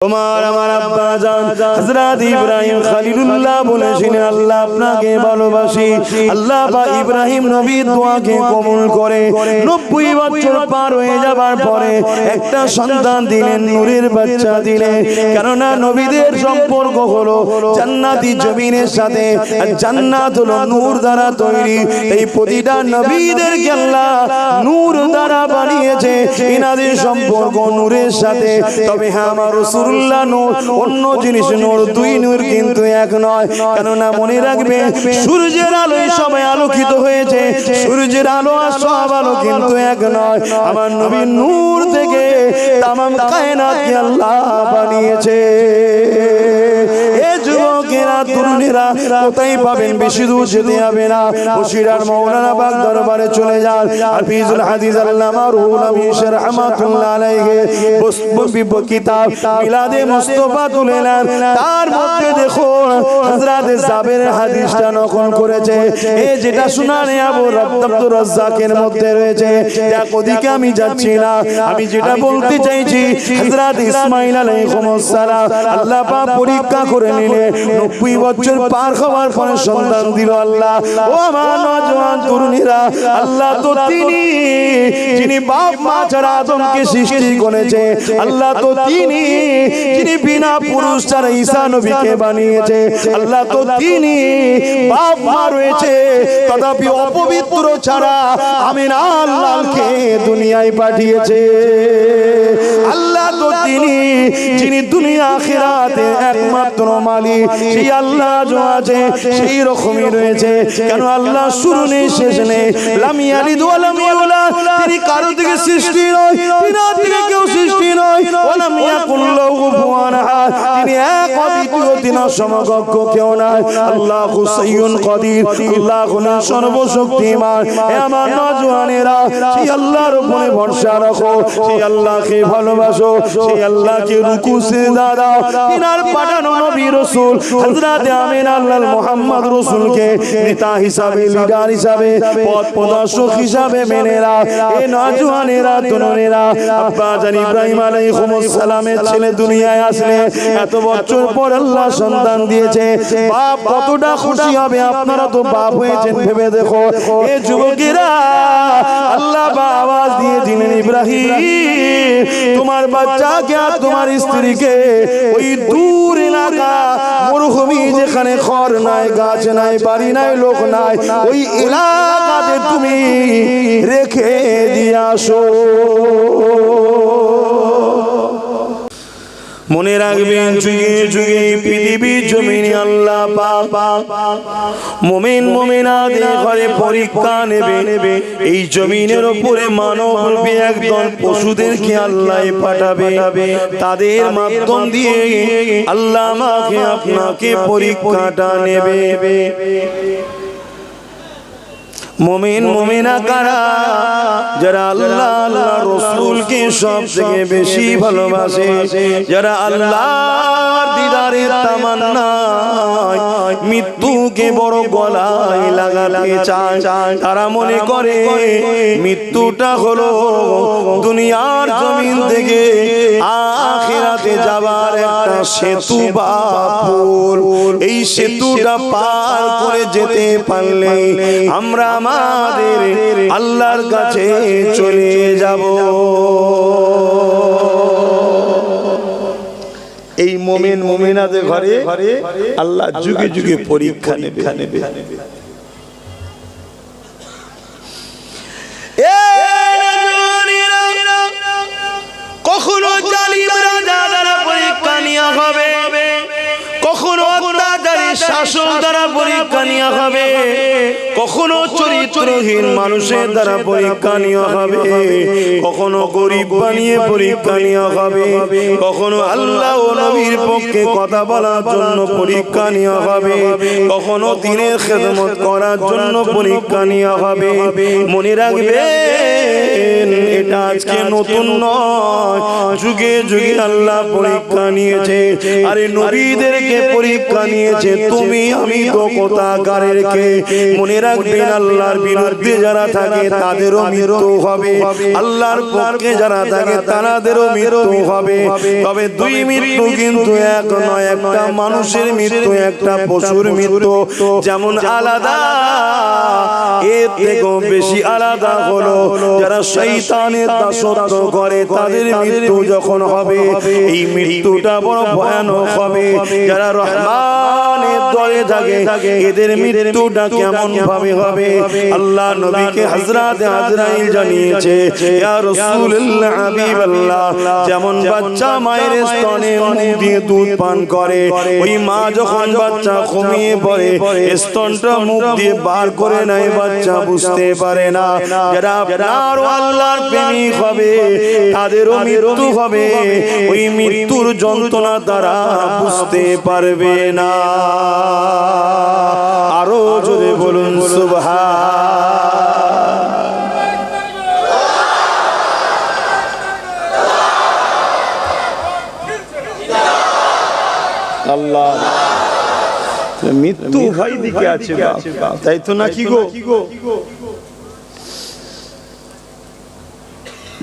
তোমার আমার আব্বা জান হযরত ইব্রাহিম খলিলুল্লাহ বলেছিলেন আল্লাহ আপনাকে ভালোবাসি। আল্লাহ বা ইব্রাহিম নবীর দোয়াকে কবুল করে 90 বছর পার হয়ে যাবার পরে একটা সন্তান দিলেন, নূরের বাচ্চা দিলেন। কেননা নবীদের সম্পর্ক হলো জান্নাতি জমিনের সাথে, আর জান্নাত হলো নূর দ্বারা তৈরি। এই প্রতিটা নবীদেরকে আল্লাহ নূর দ্বারা বানিয়েছে, ইনাদের সম্পর্ক নূরের সাথে। তবে হ্যাঁ, আমার রাসূল অন্য জিনিস নূর, দুই নূর কিন্তু এক নয়। কেননা মনে রাখবে, সূর্যের আলোয় সবাই আলোকিত হয়েছে, সূর্যের আলো আর সব আলো কিন্তু এক নয়। আমার নবীর নূর থেকে তামাম কায়নাতকে আল্লাহ বানিয়েছে। এ যুবকেরা, তরুণেরা কোথায় পাবেন? বেশি দূর যেতে হবে না, বসিরার মাওলানা বাগ দরবারে চলে যান। হাফিজুল হাদিস আল্লামা রুহুল আমিন রাহমাতুল্লাহ আলাইহি কিতাব মিলাদে মুস্তাফা তুলে নেন। তার মধ্যে দেখো হযরত জাবেরের হাদিসটা নকল করেছে। এই যেটা শুনানে আবু আব্দুর রাজ্জাকের মধ্যে রয়েছে। এক ওদিকে আমি যাচ্ছি না, আমি যেটা বলতে চাইছি, হযরত ইসমাঈল আলাইহিস সালাম আল্লাহ পাক পরীক্ষা করে নিলেন। 90 বছর পার হওয়ার পরে সন্তান দিল আল্লাহ। ও আমার নওজোয়ান তরুণীরা, আল্লাহ তো তিনি যিনি বাপ মা ছাড়া আদমকে সৃষ্টি করেছে, আল্লাহ তো তিনি যিনি বিনা পুরুষ ছাড়া ঈসা নবীকে বানিয়েছে, আল্লাহ তো তিনি বাপ মা রয়েছে তথাপি অপবিত্র ছাড়া আমিনা আল্লাহকে দুনিয়ায় পাঠিয়েছে। আল্লাহ তো তিনি যিনি দুনিয়া আখিরাতে একমাত্র মালিক, সেই আল্লাহ যে আছে সেই রকমই রয়েছে। কেন আল্লাহ শুরু নেই, শেষ নেই, লাম ইয়ালিদ ওয়া লাম ইউলাদ, তিনি কারো থেকে সৃষ্টি নয়, তিনার থেকে কেউ সৃষ্টি নয়। ওয়া লাম ইয়াকুল লাহু কুফুয়ান আহাদ, তিনি এক অদ্বিতীয়, তিনার সমকক্ষ কেউ নাই। আল্লাহু সাইয়্যুন কাদির, আল্লাহ হলেন সর্বশক্তিমান। হে আমার নওজোয়ানেরা, সেই আল্লাহর উপরে ভরসা রাখো, সেই আল্লাহকে ভালোবাসো, সেই আল্লাহকে রুকু সিজদা দাও। তিনার পাঠানো নবী রাসূল হযরত আমিনা আল্লাহ মুহাম্মদ রাসূলকে নেতা হিসাবে, লিডার হিসাবে, পথ প্রদর্শক হিসাবে মেনে নাও। এই নওজোয়ানেরা, তরুণেরা, আব্বা জান ইব্রাহিম আলাইহিস সালামের ছেলে দুনিয়ায় আসলে এত বছর পর আল্লাহ সন্তান দিয়েছে। বাপ কতটা খুশি হবে, আপনারা তো বাপ হয়েছেন, ভেবে দেখো। এই যুবকেরা, আল্লাহ আওয়াজ দিয়ে দিলেন, ইব্রাহিম তোমার বাচ্চাকে আর তোমার স্ত্রীকে ওই দূর এলাকা মরুভূমি, যেখানে খড় নাই, গাছ নাই, বাড়ি নাই, লোক নাই, ওই এলাকাতে তুমি রেখে দিয়ে আসো। মনে রাখবেন, যুগে যুগে পৃথিবীর জমিনে আল্লাহ পাক মুমিন মুমিনাদের ঘরে পরীক্ষা নেবে। এই জমিনের উপরে মানব রূপে একদল পশুদেরকে আল্লাহ পাঠাবে, তাদের মাধ্যম দিয়ে আল্লাহ আমাকে আপনাকে পরীক্ষাটা নেবে। মুমিন মুমিনা কারা? যারা আল্লাহ আল্লাহ রাসূলকে সবথেকে বেশি ভালোবাসে, যারা আল্লাহর দিদারের তামান্নায় মৃত্যুকে বড় গলায় লাগাতে চায়। তারা মনে করে মৃত্যুটা হলো দুনিয়ার জমিন থেকে আখিরাতে যাবার একটা সেতু বা পুল। এই সেতুটা পার করে যেতে পারলে আমরা আমাদের আল্লাহর কাছে চলে যাব। এই মুমিন মুমিনাদের ঘরে আল্লাহ যুগে যুগে পরীক্ষা নেবে। কখনো জালিম রাজা দ্বারা পরীক্ষা নেওয়া হবে, কখনো অত্যাচারী শাসক দ্বারা পরীক্ষা নেওয়া হবে, কখনো চরিত্রহীন মানুষের দ্বারা পরীক্ষা নেওয়া হবে, কখনো গরিব বানিয়ে পরীক্ষা নেওয়া হবে, কখনো আল্লাহ ও নবীর পক্ষে কথা বলার জন্য পরীক্ষা নেওয়া হবে, কখনো দ্বীনের খেদমত করার জন্য পরীক্ষা নেওয়া হবে। মনে রাখবেন, এটা আজকে নতুন নয়, যুগে যুগে আল্লাহ পরীক্ষা নিয়েছে। আরে নবীদেরকে পরীক্ষা নিয়েছে, তুমি আমি তো কোথাকারের কে। মনে রাখবেন আল্লাহর বিরুদ্ধে যারা থাকে তাদেরও মৃত্যু হবে, আল্লাহর পক্ষে যারা থাকে তাদেরও মৃত্যু হবে। তবে দুই মৃত্যু কিন্তু এক নয়, একটা মানুষের মৃত্যু, একটা পশুর মৃত্যু যেমন আলাদা, এর থেকেও বেশি আলাদা হলো যারা শয়তানের দাসত্ব করে তাদের মৃত্যু যখন হবে, এই মৃত্যুটা বড় ভয়ানক হবে। যারা রহমানের দলে থাকে এদের মৃত্যুটা কেমন ভাবে হবে? আল্লাহ নবীকে হযরত আজরাইল জানিয়েছে, ইয়া রাসূলুল্লাহ হাবিবাল্লাহ, যেমন বাচ্চা মায়ের স্তনে মুখ দিয়ে দুধ পান করে, ওই মা যখন বাচ্চা ঘুমিয়ে পড়ে স্তনটা মুখ দিয়ে বার করে নেয়, বাচ্চা বুঝতে পারে না। যারা আপনার আল্লাহর প্রেমিক হবে তাদেরও মৃত্যু হবে, ওই মৃত্যুর যন্ত্রণা তারা বুঝতে পারবে না। আরো জোরে বলুন সুবহান আল্লাহ। মৃত্যু ভাই দিকে আছে, তাই তো নাকি গো?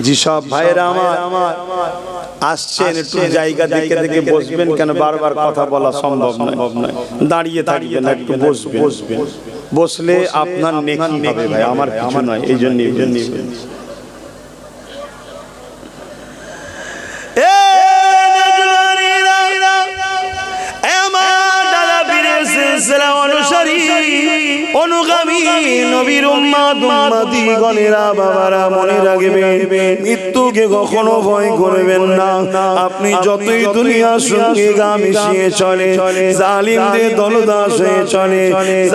জি সব ভাইরা আমার আসছেন, একটু জায়গা দেখে দেখে বসবেন, কেন বারবার কথা বলা সম্ভব নয়। দাঁড়িয়ে থাকবেন, একটু বসবেন, বসলে আপনার নেকি হবে ভাই, আমার কিছু নয়। এই জন্য অনুগামী নবীর উম্মত উম্মতিগণেরা বাবারা মনে রাখবেন, মৃত্যুকে কখনো ভয় করবেন না। আপনি যতই দুনিয়ার সঙ্গে গা মিশিয়ে চলে, জালিমদের দলদাস হয়ে চলে,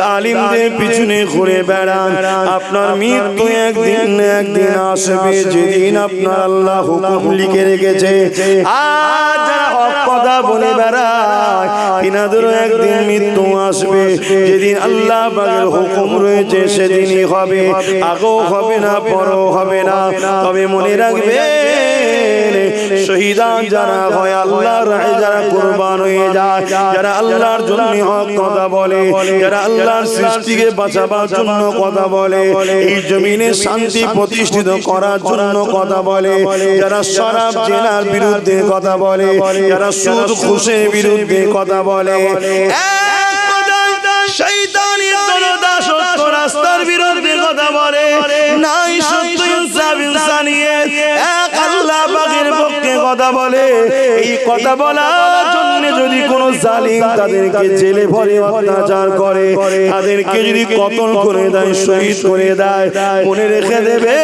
জালিমদের পিছনে ঘুরে বেড়ান, আপনার মৃত্যু একদিন একদিন আসবে, যেদিন আপনার আল্লাহ হুকুম লিখে রেখেছে। আজ যারা হক কথা বলে বেড়ায় তিনাদেরও একদিন মৃত্যু আসবে, যেদিন আল্লাহ পাকের হুকুম রয়েছে সেদিনই হবে, আগেও হবে না, পরও হবে না। তবে মনে রাখবেন, শহীদান যারা হয় আল্লাহর রাহে যারা কুরবান হয়ে যায়, যারা আল্লাহর জন্য হক কথা বলে, যারা আল্লাহর সৃষ্টিকে বাঁচাবার জন্য কথা বলে, এই জমিনে শান্তি প্রতিষ্ঠিত করার জন্য কথা বলে, যারা শরাব জেনার বিরুদ্ধে কথা বলে, যারা সুদ ঘুষের বিরুদ্ধে কথা বলে, শয়তানের দলদাসত্ব রাস্তার বিরুদ্ধে কথা বলে, নাই সত্য ইনসাফ ইনসানিয়ত, এক আল্লাহ পাকের পক্ষে কথা বলে, এই কথা বলার জন্য যদি কোনো জালিম তাদেরকে জেলে ভরে অত্যাচার করে, তাদেরকে যদি কতল করে দেয়, শহীদ করে দেয়, মনে রেখে দেবে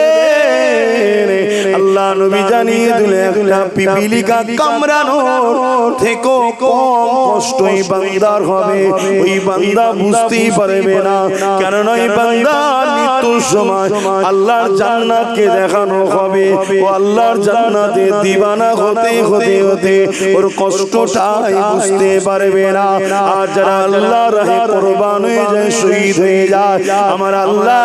আল্লাহ নবী জানিয়ে দিলে একটা পিপিলিকা কামড়ানোর থেকেও কম কষ্টই বান্দার হবে। ওই বান্দা বুঝতেই পারবে না, কেননা এই বান্দার মৃত্যুর সময় আল্লাহর জান্নাতকে দেখানো হবে, ও আল্লাহর জান্নাতে দিবানা হতে হতে হতে ওর কষ্টটাই বুঝতে পারবে না। আর যারা আল্লাহর রাহে কুরবান হয়ে যায়, শহীদ হয়ে যায়, আমার আল্লাহ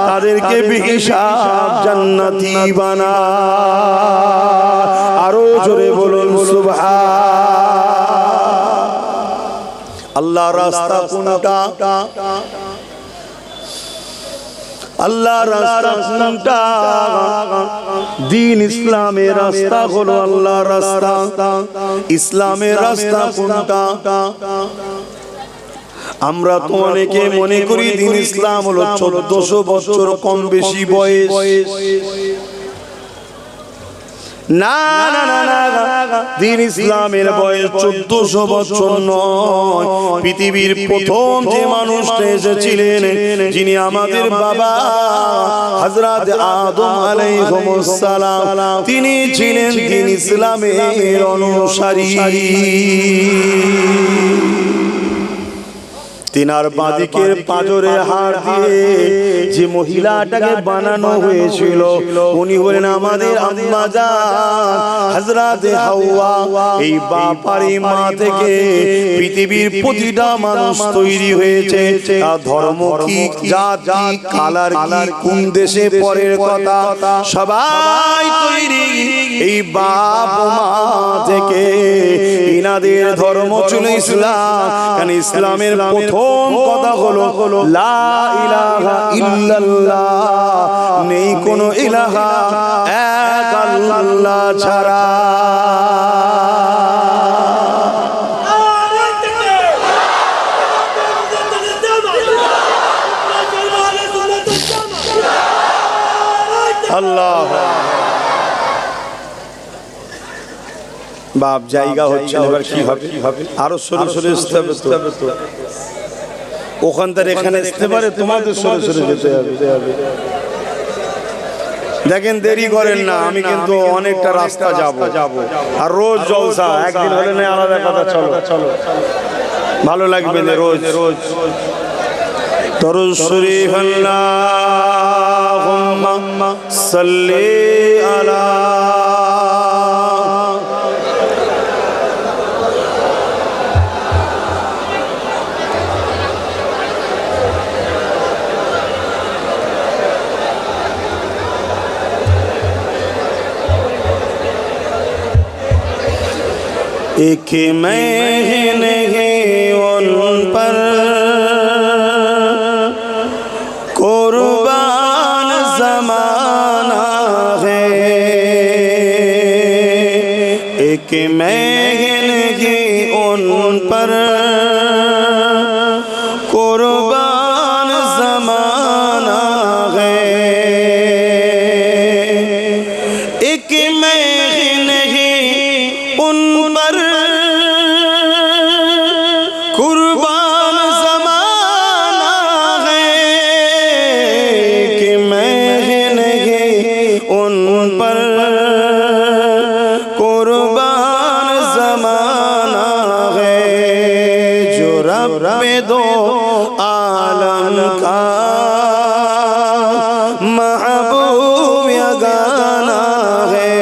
তাদেরকে বেহিসাব জান্নাতি বানা। আরো জোরে বলুন সুবহান আল্লাহ। রাস্তা কোনটা? আল্লাহ রাস্তা কোনটা? দ্বীন ইসলামের রাস্তা হলো আল্লাহর রাস্তা। ইসলামের রাস্তা কোনটা? আমরা তো অনেকে মনে করি দ্বীন ইসলাম হলো 1400 বছর কম বেশি বয়স। না না না না, দ্বীন ইসলামের বয়স 1400 বছর নয়। পৃথিবীর প্রথম যে মানুষটা এসেছিলেন, যিনি আমাদের বাবা হযরত আদম আলাইহিস সালাম, তিনি ছিলেন দ্বীন ইসলামের অনুসারী। তিনার বাদিকের পাঁজরে হাড় দিয়ে যে মহিলাটাকে বানানো হয়েছিল, উনি হলেন আমাদের আম্মা জান হযরত হাওয়া। এই বাপারি মা থেকে পৃথিবীর প্রতিটা মানুষ তৈরি হয়েছে। তার ধর্ম কি, জাত কি, কালার কি, কোন দেশে পরের কথা, সবাই তৈরি এই বাপ মা থেকে। ইনাদের ধর্ম ছিল ইসলাম। কারণ ইসলামের প্রথম কথা হলো লা ইলাহা ইল্লাল্লাহ, নেই কোনো ইলাহা এক আল্লাহ ছাড়া। আল্লাহ বাপ জায়গা হচ্ছে এবার কি হবে? আরো সরে সরে আসতে হবে তো, ওখান থেকে এখানে আসতে পারে, তোমাদের সরে সরে যেতে হবে। দেখেন দেরি করেন না, আমি কিন্তু অনেকটা রাস্তা যাব, আর রোজ জলসা, একদিন হলে না আলাদা কথা। চলো ভালো লাগবে না রোজ রোজ। দরুদ শরীফ আল্লাহুম্মা সাল্লি আলা एक मैं नहीं उन पर कुर्बान ज़माना है, एक मैं नहीं उन पर कुर्बान ज़माना है, एक मैं नहीं उन पर कुर्बान ज़माना है, कि मैं नहीं उन पर कुर्बान ज़माना है, जो रब्बे दो आलम का महबूब यगाना है,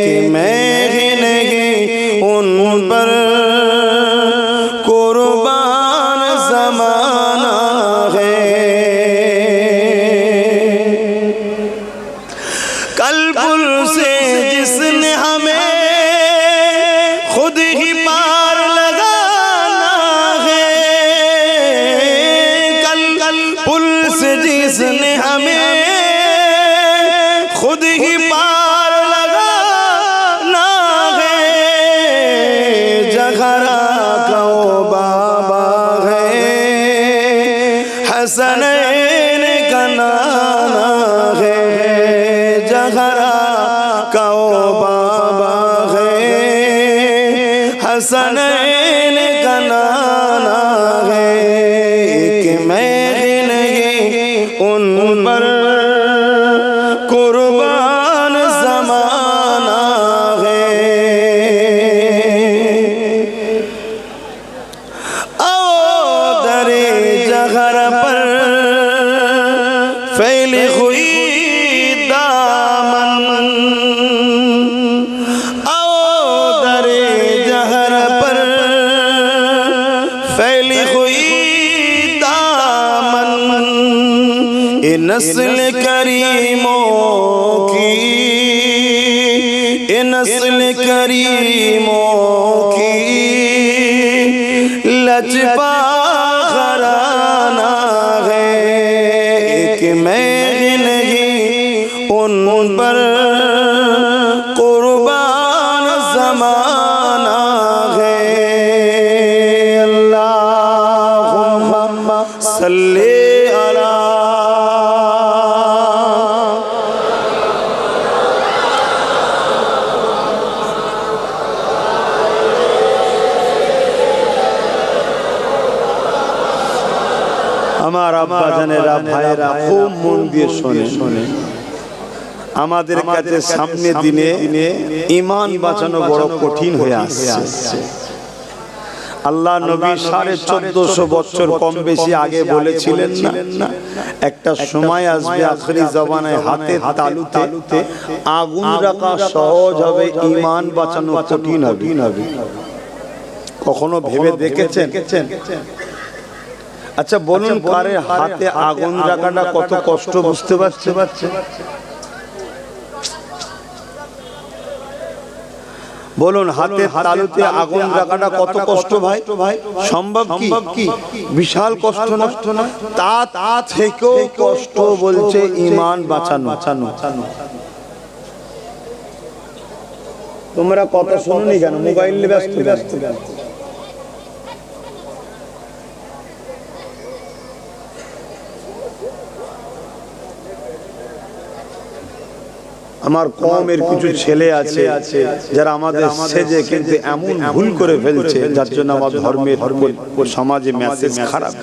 कि मैं नहीं उन पर कुर्बान ज़माना है। कल पुल से जिसने हमें खुद ही पार लगाना है, कल पुल से जिसने हमें खुद ही पार लगाना है, जगरा का वो बाबा है, हसनैन का नाना है, जगरा का वो बाबा है, हसनैन का नाना है, कि मैं नहीं उन पर कुर्बान ज़माना है। आओ दरे जहर पर फैली हुई दामन, आओ दरे जहर पर फैली हुई दामन, ये नस्ल करीमों की, ये नस्ल करीमों की लजपा घराना है, एक मैं नहीं उन पर कुर्बान ज़माना है। अल्लाहुम्मा सल्ली अला আমার আব্বা জানেরা ভাইরা খুব মন দিয়ে শোনে। আমাদের কাছে সামনে দিনে ঈমান বাঁচানো বড় কঠিন হয়ে আসছে। আল্লাহ নবী 1450 বছর কম বেশি আগে বলেছিলেন না, একটা সময় আসবে আখরি জামানায় হাতে তালুতে আগুন রাখা সহজ হবে, ঈমান বাঁচানো কঠিন হবে। কখনো ভেবে দেখেছেন? আচ্ছা বলুন, কারে হাতে আগুন রাখাটা কত কষ্ট বুঝতে পারছে? বলুন হাতের তালুতে আগুন রাখাটা কত কষ্ট ভাই? সম্ভব কি? বিশাল কষ্ট না? তা থেকেও কষ্ট বলছে ঈমান বাঁচানো। তোমরা কথা শুনুনি কেন? মোবাইলে ব্যস্ত কেন? আমার কমের কিছু ছেলে আছে যারা আমাদের সেজে কিন্তু এমন ভুল করে ফেলছে যার জন্য আমার ধর্মের সমাজে মেসেজ খারাপ।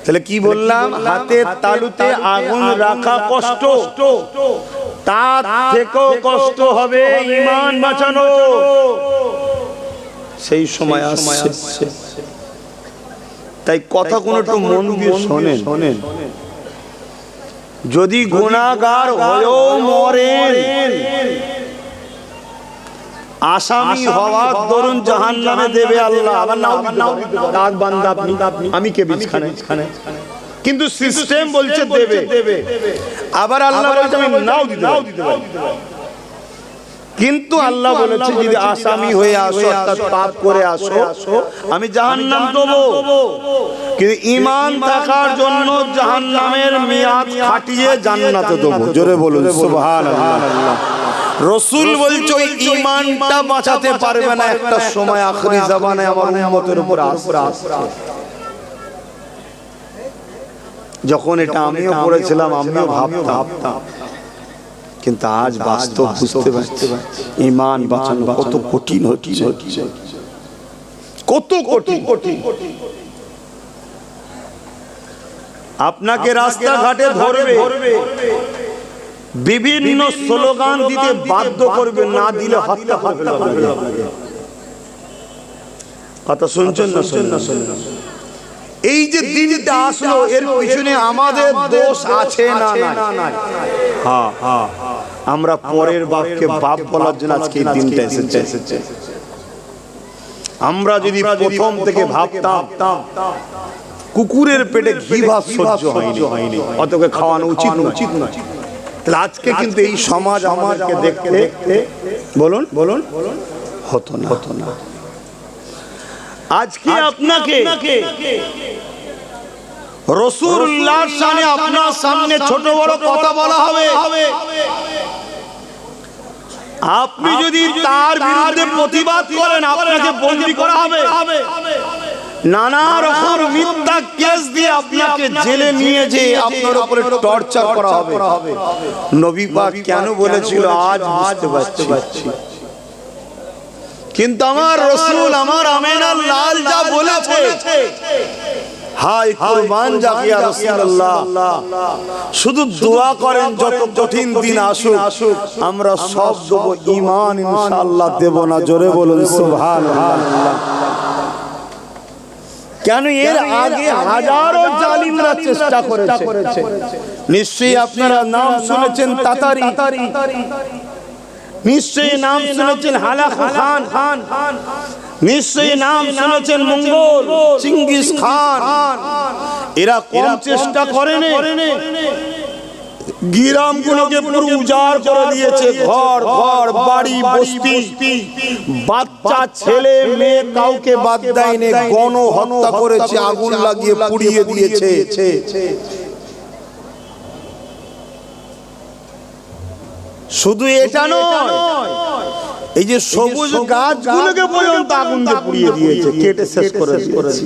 তাহলে কি বললাম? হাতের তালুতে আগুন রাখা কষ্ট, তার থেকেও কষ্ট হবে ঈমান বাঁচানো। সেই সময় আসছে, তাই কথা কোনো একটু মন দিয়ে শোনেন। যদি গুনাহগার হয়েও মরেন, আসামি হওয়ার দরুন জাহান্নামে দেবে আল্লাহ। আবার নাও বান্দা আপনি, আমি কে বিছখানে? কিন্তু সিস্টেম বলছে দেবে। আবার আল্লাহ বলছে আমি নাও দিতে পারি। কিন্তু আল্লাহ বলেছে যদি আসামি হয়ে আসো, অর্থাৎ পাপ করে আসো, আমি জাহান্নাম দেবো। কিন্তু ঈমান থাকার জন্য জাহান্নামের মেয়াদ কাটিয়ে জান্নাতে দেবো। জোরে বলুন সুবহানাল্লাহ। রাসূল বলছে ওই ঈমানটা বাঁচাতে পারবে না, একটা সময় আখিরি জামানায় আমার উম্মতের উপর আসবে। যখন এটা আমিও পড়েছিলাম, আমিও ভাবতাম, কিন্তু আজ বাস্তব বুঝতে পারছি ঈমান বাঁচানো কত কঠিন হচ্ছে, কত কঠিন। আপনাকে রাস্তাঘাটে ধরবে, বিভিন্ন স্লোগান দিতে বাধ্য করবে, না দিলে হত্যা করবে আপনাকে। কথা শুনছেন না? এই যে দিনটা আসলো, এর পিছনে আমাদের দোষ আছে না? হ্যাঁ, আমরা পরের বাপকে বাপ বলার জন্য আজকে এই দিনটা এসেছে। আমরা যদি প্রথম থেকে ভাবতাম কুকুরের পেটে ঘি ভাত সহ্য হয়নি, অতকে খাওয়ানো উচিত নয়, তাহলে আজকে কিন্তু এই সমাজ আমাদেরকে দেখতে বলুন হতো না। আজকে আপনাকে রাসূলুল্লাহর শানে আপনার সামনে ছোট বড় কথা বলা হবে, আপনি যদি তার বিরুদ্ধে প্রতিবাদ করেন আপনাকে বন্দী করা হবে, নানা রকম মিথ্যা কেস দিয়ে আপনাকে জেলে নিয়ে যেয়ে আপনার উপরে টর্চার করা হবে। নবী পাক কেন বলেছিল আজ বুঝতে পারছি। কিন্তু আমার রাসূল, আমার আমিনার লাল যা বলেছে, হাই কুরবান যাক ইয়া রাসূলুল্লাহ, শুধু দোয়া করেন যত কঠিন দিন আসুক আমরা সব দেব, ঈমান ইনশাআল্লাহ দেব না। জোরে বলুন সুবহানাল্লাহ। কেন? এর আগে হাজারো জালিমরা চেষ্টা করেছে। নিশ্চয়ই আপনারা নাম শুনেছেন তাতারি, নিশ্চয়ই নাম শুনেছেন হালাকু খান, নিশ্চয়ই নাম শুনেছেন মঙ্গল চিঙ্গিস খান। এরা কম চেষ্টা করেনি, গ্রামগুলোকে পুরো উজাড় করে দিয়েছে, ঘর বাড়ি বস্তি, বাচ্চা ছেলে মেয়ে কাউকে বাদ দেয়নি, গণহত্যা করেছে, আগুন লাগিয়ে পুড়িয়ে দিয়েছে। শুধু এটা নয়, এই যে সবুজ গাছগুলোকে পর্যন্ত আগুন দিয়ে পুড়িয়ে দিয়েছে, কেটে শেষ করে দিয়েছে।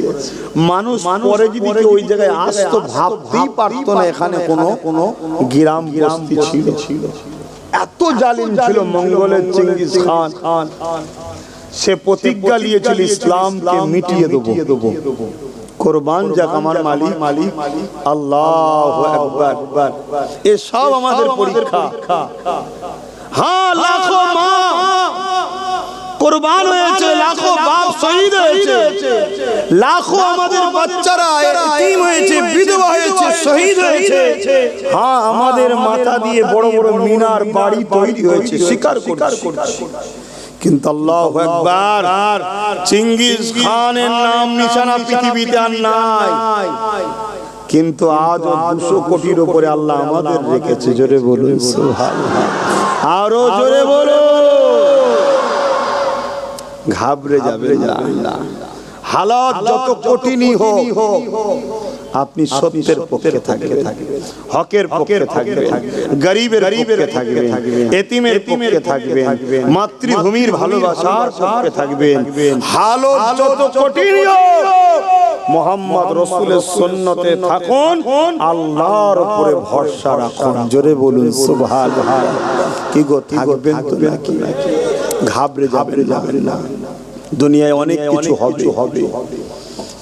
মানুষ পরে যদি ওই জায়গায় আসতো ভাবতেই পারতো না এখানে কোনো গ্রাম বস্তি ছিল। এত জালিম ছিল মঙ্গলের চিঙ্গিস খান। সে প্রতিজ্ঞা নিয়েছিল ইসলামকে মিটিয়ে দেবো। কুরবান যাক আমার মালিক, আল্লাহু আকবার। এসব আমাদের পরীক্ষা। হ্যাঁ, লাখো মা কুরবান হয়েছে, লাখো বাপ শহীদ হয়েছে, লাখো আমাদের বাচ্চারা এতিম হয়েছে, বিধবা হয়েছে, শহীদ হয়েছে। হ্যাঁ, আমাদের মাথা দিয়ে বড় বড় মিনার বাড়ি তৈরি হয়েছে, স্বীকার করছি। কিন্তু আল্লাহু আকবার, চিঙ্গিস খানের নাম নিশানা পৃথিবীতে আর নাই, কিন্তু আজ 200 কোটির উপরে আল্লাহ আমাদের রেখেছে। জোরে বলুন সুবহানাল্লাহ। আরো জোরে বলো, ঘাবড়ে যাবে না। হালাত যত কঠিনই হোক আপনি সত্যের পক্ষে থাকবেন, হকের পক্ষে থাকবেন, গরিবের পক্ষে থাকবেন, এতিমের পক্ষে থাকবেন, মাতৃভূমির ভালোবাসার পক্ষে থাকবেন। হালাত যত কঠিনই হোক মুহাম্মদ রাসূলের সুন্নতে থাকুন, আল্লাহর উপরে ভরসা রাখুন। জোরে বলুন সুবহানাল্লাহ। কি গো থাকবেন তো নাকি? ঘাবড়ে যাবেন না। দুনিয়ায় অনেক কিছু হবে,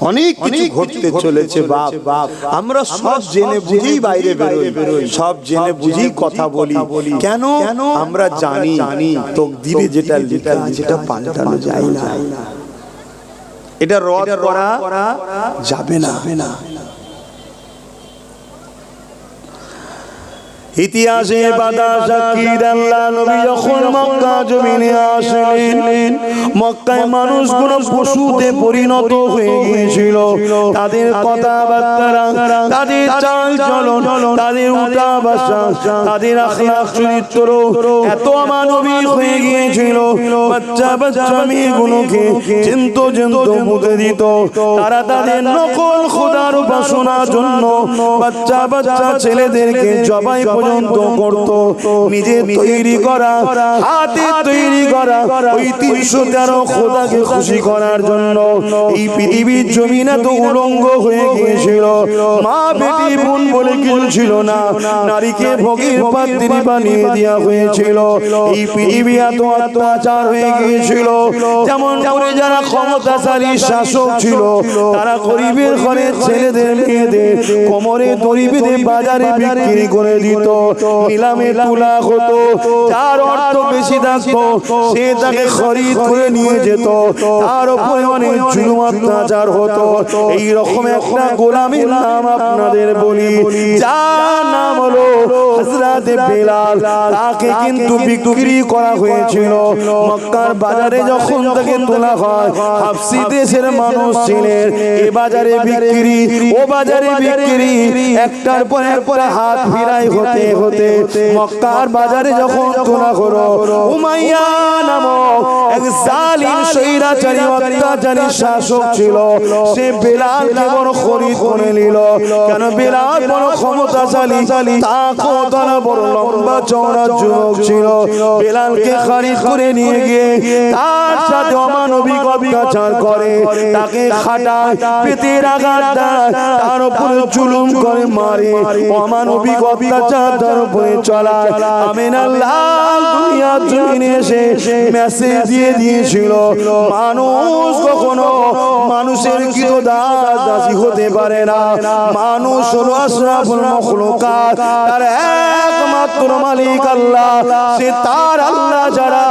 অনেক কিছু ঘটতে চলেছে বাপ। আমরা সব জেনে বুঝেই বাইরে বেরোই, সব জেনে বুঝেই কথা বলি। কেন? আমরা জানি তাকদীরে যেটা লেখা যেটা পাল্টানো যায় না, এটা রদ করা যাবে না। ইতিহাসে বাদা সাক্ষীর আল্লাহ নবী যখন মক্কা জমিনে আসলেন, মক্কায় মানুষগুলো পশুতে পরিণত হয়ে গিয়েছিল। তাদের কথাবার্তা, তাদের চাল চলন, তাদের উঠা বসা, তাদের আখলাক চরিত্র এত অমানবিক হয়ে গিয়েছিল। বাচ্চা মেয়েগুলোকে চিন্ত পুঁতে দিত। তারা তাদের নকল খোদার উপাসনার জন্য বাচ্চা ছেলেদেরকে জবাই পর্যন্ত করত। নিজে তৈরি করা, হাতে তৈরি করা ওই 313 খোদাকে খুশি করার জন্য এই পৃথিবীর জমিন এত উলঙ্গ হয়ে গিয়েছিল। মা বেটি বোন বলে কিছু ছিল না, নারীকে ভোগের পাত্রী বানিয়ে দেওয়া হয়েছিল। এই পৃথিবী এত অত্যাচার হয়ে গিয়েছিল। যেমন করে যারা ক্ষমতাশালী শাসক ছিল, তারা গরিবের ঘরে ছেলেদের মেয়েদের কোমরে দড়ি বেঁধে বাজারে বিক্রি করে দিত। নিলামে তোলা হতো, যার অর্থ বেশি থাকতো সে তাকে খরিদ করে নিয়ে যেত। তার উপরে অনেক জুলুম অত্যাচার হতো। এইরকম একটা গোলামের নাম আপনাদের বলি, যার নাম হলো হযরত বেলাল। তাকে কিন্তু বিক্রি করা হয়েছিল মক্কার বাজারে। যখন তাকে তোলা হয়, হাবশী দেশের মানুষ ছিলেন। এ বাজারে বিক্রি, ও বাজারে বিক্রি, একটার পর একটা হাত ফিরাই হতে হতে মক্কার বাজারে যখন তোলা হলো, উমাইয়া নামক এক জালিম স্বৈরাচারী অত্যাচারী শাসক ছিল। সে বেলালকে বড় খরিদ করে নিল। কেন? বেলাল বড় ক্ষমতাশালী, তাকওয়ালা, বড় লম্বা চওড়া যুবক ছিল। বেলালকে খরিদ করে নিয়ে গিয়ে তার সাথে অমানবিক অত্যাচার করে, তাকে খাটায়, পেটের আঘাত দেয়, তার উপরে জুলুম করে মারে, অমানবিক অত্যাচার তার উপরে চলায়। আমিনাল্লাহ দুনিয়ার জমিনে এসে মেসেজ দিয়ে দিয়েছিল, মানুষ কখনো মানুষের কিরদাস দাসী হতে পারে না। মানুষ হলো আশরাফুল মাখলুকাত, তার একমাত্র মালিক আল্লাহ। সে তার আল্লাহ ছাড়া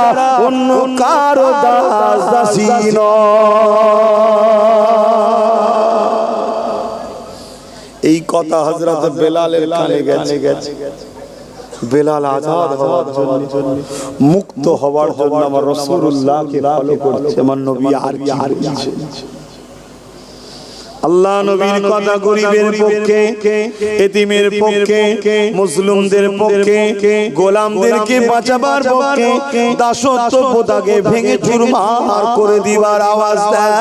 অন্য কারো দাস দাসী নয়। এই কথা হযরত বেলালের কানে গেছে। বেলাল আজাদ হওয়ার জন্য, মুক্ত হওয়ার জন্য আমার রাসূলুল্লাহকে ফলো করছে। আমার নবী আর কি বলছে? আল্লাহ নবীর কথা গরিবের পক্ষে, এতিমের পক্ষে, মুসলিমদের পক্ষে, গোলামদেরকে বাঁচাবার পক্ষে, দাসত্ব প্রথাকে ভেঙে চুরমার করে দিবার আওয়াজ দেয়।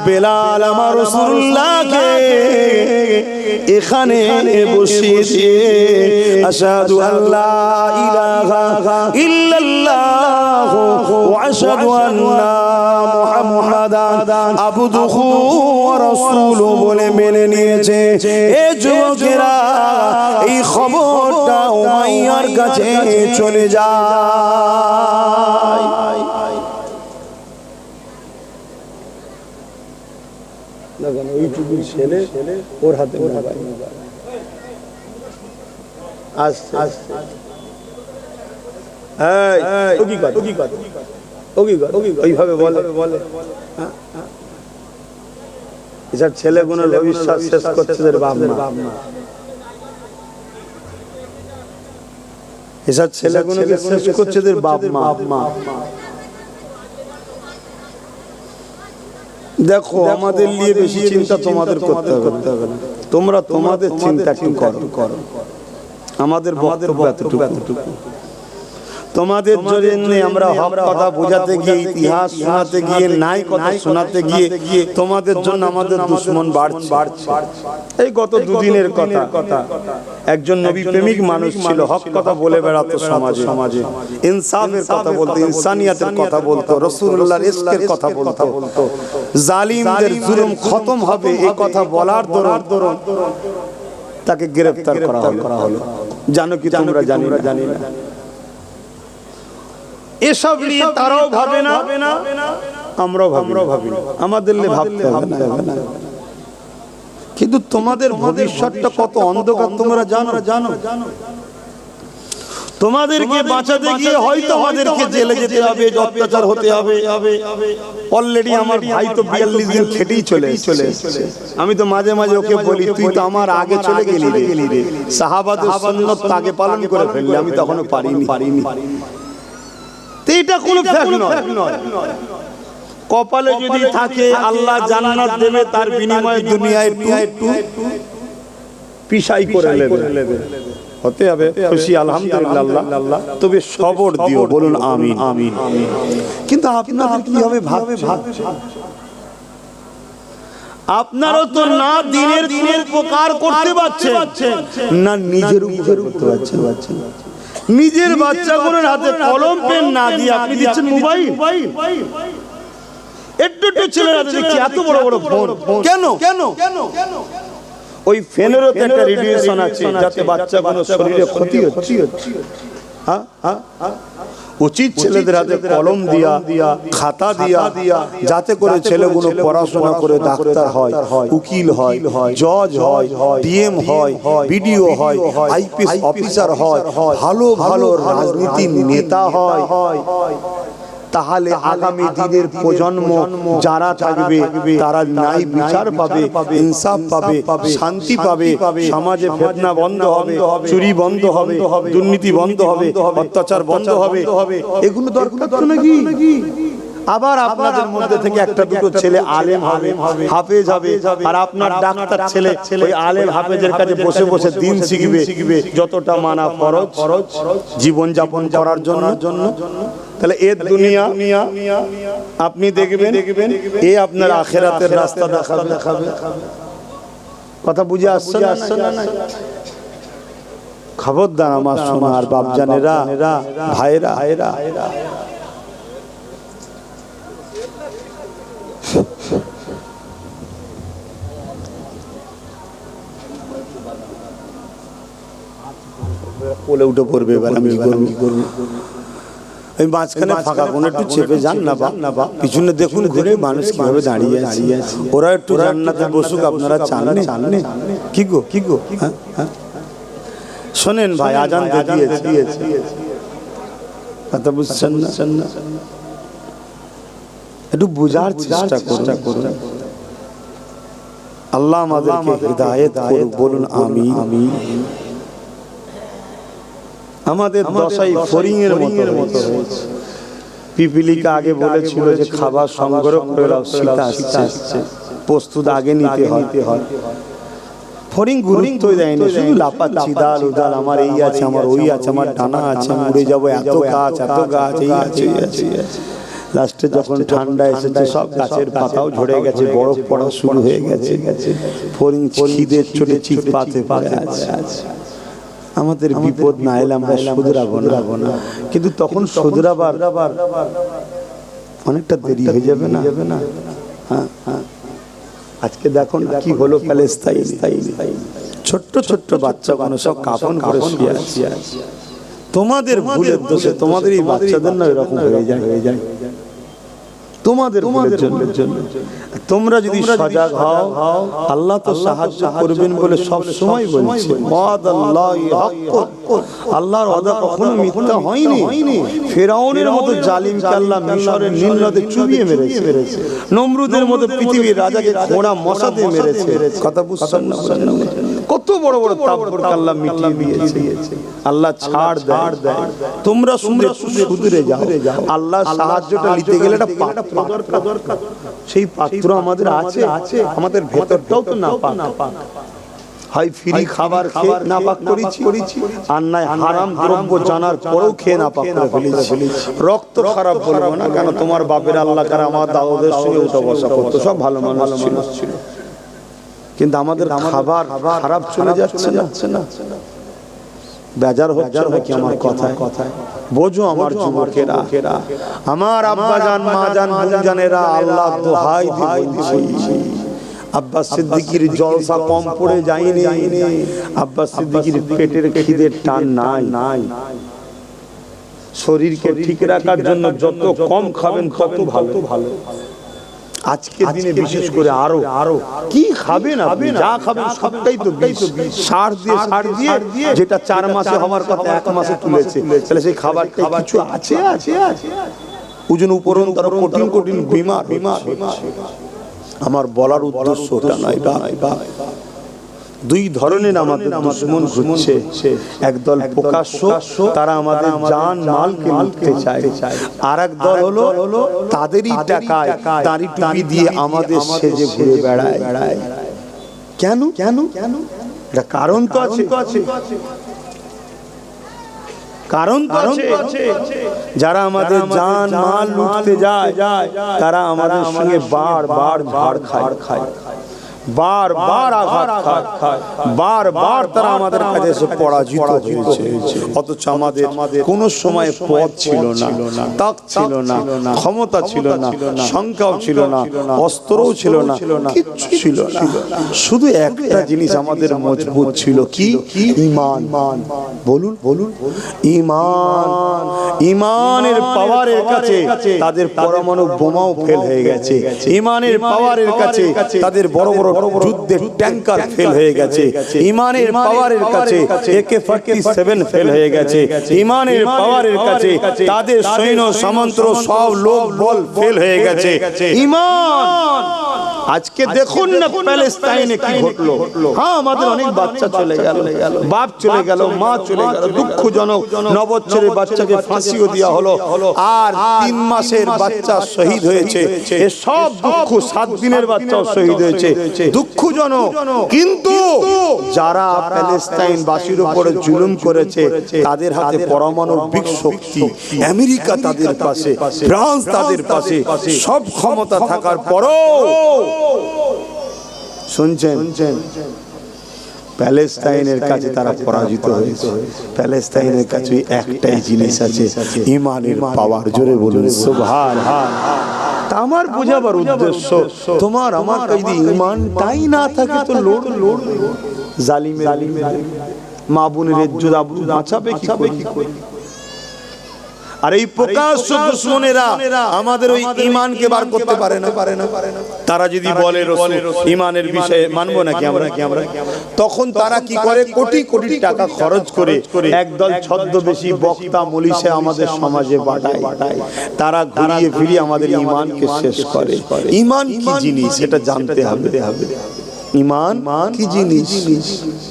বেলাল আমার রাসূলুল্লাহকে এখানে বসিয়ে দিয়ে আশহাদু আল্লা ইলাহা ইল্লাল্লাহ ওয়া আশহাদু আন্না মুহাম্মাদান আবদুহু ওয়া রাসূলুহু বলে মেনে নিয়েছে। এই যুবকেরা এই খবরটা উমাইয়ার কাছে চলে যায়। এইটুকু ছেলে ওর হাতে ওইভাবে বলে এসব ছেলেগুলোর ভবিষ্যৎ শেষ করছে বাপ মা। এসব ছেলেগুলোকে শেষ করছে বাপ মা। দেখো, আমাদের নিয়ে বেশি চিন্তা তোমাদের করতে হবে না। তোমরা তোমাদের চিন্তা একটু করো। আমাদের বক্তব্য এতটুকু। তোমাদের জন্য আমরা হক কথা বোঝাতে গিয়ে, ইতিহাস শোনাতে গিয়ে, নাই কথা শোনাতে গিয়ে তোমাদের জন্য আমাদের দুশমন বাড়ছে। এই গত দুদিনের কথা, একজন নবী প্রেমিক মানুষ ছিল, হক কথা বলে বেড়াতো সমাজে, ইনসাফের কথা বলতো, ইনসানিয়াতের কথা বলতো, রাসূলুল্লাহর ইশকের কথা বলতো। জালিমদের জুলুম খতম হবে এই কথা বলার দরুন তাকে গ্রেফতার করা হলো। জানো কি তোমরা? জানি না। এসব নিয়ে তারাও ভাবে না, আমরাও ভাবি না, আমাদের ভাবতে হবে না। কিন্তু তোমাদের ভবিষ্যৎটা কত অন্ধকার তোমরা জানো। তোমাদেরকে বাঁচাতে গিয়ে হয়তো আমাদেরকে জেলে যেতে হবে, অত্যাচার হতে হবে। অলরেডি আমার ভাই তো 42 দিন খেটেই চলে এসেছে। আমি তো মাঝে মাঝে ওকে বলি, তুই তো আমার আগে চলে গেলি রে, সাহাবাদের সুন্নাত আগে পালন করে ফেললি, আমি তখনও পারিনি। এটা কোনো ফ্যাক্ট নয়। কপালে যদি থাকে আল্লাহ জান্নাত দেবে, তার বিনিময়ে দুনিয়ায় একটু পিছাই করে নেবে। হতে হবে খুশি আলহামদুলিল্লাহ, তবে সবর দিও, বলুন আমিন। কিন্তু আপনাদের কি হবে ভাবে আপনারও তো না দিনের উপকার করতে পারছেন, না নিজের উপকার করতে পারছেন। নিজের বাচ্চাগুলোর হাতে কলম পেন না দিয়ে আপনি দিচ্ছেন মোবাইল। একটু ছেলের হাতে দেখছি এত বড় ফোন। কেন? ওই ফ্যানেরও তো একটা রেডিয়েশন আছে, যাতে বাচ্চাগুলোর শরীরে ক্ষতি হচ্ছে। উচিত ছেলেদের হাতে কলম দিয়া, খাতা দিয়া, যাতে করে ছেলেগুলো পড়াশোনা করে ডাক্তার হয়, উকিল হয়, জজ হয়, ডিএম হয়, বিডিও হয়, আইপিএস অফিসার হয়, ভালো রাজনীতির নেতা হয়। তাহলে আগামী দিনের প্রজন্ম যারা থাকবে তারা ন্যায় বিচার পাবে, ইনসাফ পাবে, শান্তি পাবে, সমাজে ফিতনা বন্ধ হবে, চুরি বন্ধ হবে, দুর্নীতি বন্ধ হবে, অত্যাচার বন্ধ হবে। এগুলো দরকার তো নাকি? আবার আপনাদের মধ্যে থেকে একটা দুটো ছেলে আলেম হবে, হাফেজ হবে, আর আপনার ডাক্তার ছেলে ওই আলেম হাফেজের কাছে বসে দিন শিখবে, যতটা মানা ফরজ জীবন যাপন করার জন্য। তাহলে এর দুনিয়া আপনি দেখবেন, এ আপনার আখিরাতের রাস্তা দেখাবে। কথা বুঝে আসছে না? খবরদার আমার সোনার বাপজানেরা, ভাইরা, কোলে উঠে পড়বে। এবার আমি কি করবো? এই মাঝখানে ফাঁকা কোন একটু চেপে যান না বা পিছনে দেখুন ঘুরে মানুষ কিভাবে দাঁড়িয়ে আছে। ওরা একটু জান্নাতে বসুক, আপনারা চাননি? কি গো? শোনেন ভাই, আজান দিয়েছে, কথা বুঝছেন না? একটু বুঝার চেষ্টা করুন। আল্লাহ আমাদেরকে হিদায়াত করুক, বলুন আমিন। আমাদের দশাই ফরিং এর মতো। পিপিলিকা আগে বলেছিল যে খাবার সংগ্রহ করে রাও, শীত আসছে, প্রস্তুত আগে নিতে হয়। ফরিং গুরুত্ব দেয়নি, শুধু লাপাচ্ছি, দাল উদাল, আমার এই আছে, আমার ওই আছে, আমার ডানা আছে, উড়ে যাবো, এত গাছ, এই আছে। লাস্টে যখন ঠান্ডা এসেছে, সব গাছের পাতাও ঝরে গেছে, বরফ পড়া শুরু হয়ে গেছে, ফরিং খিদের চোটে চিৎপাতে আছে। আমাদের বিপদ না এলে আমরা শুধরাবো না, কিন্তু তখন শুধরাবার অনেকটা দেরি হয়ে যাবে না? হ্যাঁ, আজকে দেখো না কি হলো প্যালেস্তাইন। ছোট্ট বাচ্চা মানুষ সব কাফন করে শুয়ে আছে। তোমাদের ভুলের দোষে তোমাদের এই বাচ্চাদের না এরকম হয়ে যায়। তোমাদের জন্য তোমরা যদি সজাগ হও, আল্লাহ তো সাহায্য করবেন বলে সব সময় বলছে। আল্লাহর ওয়াদা কখনো মিথ্যা হয়নি। ফিরআউনের মতো জালিমকে আল্লাহ মিশরের নীল নদে চুবিয়ে মেরেছে, নমরুদের মতো পৃথিবীর রাজাকে ঘোড়া মশাতে মেরেছে। কথা বুঝছেন না? কত বড় তাপরকে আল্লাহ মিটিয়ে দিয়েছে। আল্লাহ ছাড় দেয়, তোমরা শুধরে যাও। আল্লাহ সাহায্যটা নিতে গেলে একটা দরকার, সেই পাত্র আমাদের আছে, আমাদের ভেতরটাও তো না পাক। হয় ফ্রি খাবার খেয়ে নাপাক করেছি, আর নাই হারাম দ্রব্য জানার পরেও খেয়ে নাপাক করে ফেলেছি। রক্ত খারাপ বলবো না, কেন তোমার বাপের আল্লাহ কার আমার দাদাদের সঙ্গে উঠা বসা করতো, সব ভালো মানুষ ছিল, কিন্তু আমাদের খাবার খারাপ চলে যাচ্ছে না। বেজার হচ্ছে নাকি আমার কথায়? বোঝো আমার যুবকেরা, আমার আব্বা জান, মা জান, বোন জানেরা, আল্লাহ দোহাই দিয়েছি, আব্বাস সিদ্দিকীর জলসা কম পড়ে যায়নি। আব্বাস সিদ্দিকীর পেটের খিদের টান নাই। শরীরকে ঠিক রাখার জন্য যত কম খাবেন তত ভালো। আজকের দিনে বিশেষ করে আরো কি খাবেন আপনি, যা খাবেন সবটাই তো সার দিয়ে যেটা 4 মাসে হওয়ার কথা 1 মাসে তুলেছে, তাহলে সেই খাবারটা কিছু আছে? ওজন উপরন্ত আরো কঠিন বিমার। আমার বলার উদ্দেশ্য ওটা নয়। দুই ধরনের আমাদের দুশমন ঘুরছে, একদল প্রকাশ্য, তারা আমাদের জান মালকে লুটতে চায়, আর এক দল হলো তাদেরই টাকায় দাড়ি টুপি দিয়ে আমাদের সেজে ঘুরে বেড়ায়। কেন? এটা কারণ তো আছে। যারা আমাদের জান মাল লুটতে যায় তারা আমাদের সঙ্গে বারবার ঝাড় খায়, বারবার আঘাত খায়, বারবার তারা আমাদের কাছে এসে পরাজিত হয়েছে। অথচ আমাদের কোনো সময় পদ ছিল না, তাক ছিল না, ক্ষমতা ছিল না, সংখ্যাও ছিল না, অস্ত্রও ছিল না, কিচ্ছু ছিল না। শুধু একটা জিনিস আমাদের মজবুত ছিল, কি? ঈমান। বলুন ঈমানের পাওয়ারের কাছে তাদের পরমাণু বোমাও ফেল হয়ে গেছে। ঈমানের পাওয়ারের কাছে তাদের বড় বড় যুদ্ধের ট্যাঙ্কার ফেল হয়ে গেছে। ঈমানের পাওয়ারের কাছে AK-47 ফেল হয়ে গেছে। ঈমানের পাওয়ারের কাছে তাদের সৈন্য সামন্ত সব লোক বল ফেল হয়ে গেছে। ঈমান। আজকে দেখুন না প্যালেস্টাইনে কি ঘটলো। হ্যাঁ, আমাদের অনেক বাচ্চা চলে গেল, বাপ চলে গেল, মা চলে গেল, দুঃখজনক। 9 বছরের বাচ্চাকে ফাঁসিও দেওয়া হলো, আর 3 মাসের বাচ্চা শহীদ হয়েছে। এসব দুঃখ, 7 দিনের বাচ্চাও শহীদ হয়েছে, দুঃখজনক। কিন্তু যারা প্যালেস্টাইন বাসীর উপরে জুলুম করেছে তাদের হাতে পরমাণবিক শক্তি, আমেরিকা তাদের পাশে, ফ্রান্স তাদের পাশে, সব ক্ষমতা থাকার পরও শুনছেন প্যালেস্টাইনের কাছে তারা পরাজিত হয়েছে। প্যালেস্টাইনের কাছে একটাই জিনিস আছে, ঈমানের পাওয়ার। জোরে বলুন সুবহানাল্লাহ। আমার বোঝাবার উদ্দেশ্য, তোমার আমার যদি ঈমানটাই না থাকে তো লোড জালিমের মা বোনের ইজ্জত আবরু বাঁচাবে কি করে? আর এই প্রকাশ্য দুশমনেরা আমাদের ওই ঈমানকে বার করতে পারে না। তারা যদি বলে রাসূল ঈমানের বিষয়ে মানবো নাকি আমরা, তখন তারা কি করে? কোটি কোটি টাকা খরচ করে একদল ছদ্মবেশী বক্তা মলিশা আমাদের সমাজে পাঠায়। তারা ঘুরিয়ে ফিরিয়ে আমাদের ঈমানকে শেষ করে। ঈমান কি জিনিস এটা জানতে হবে। ঈমান কি জিনিস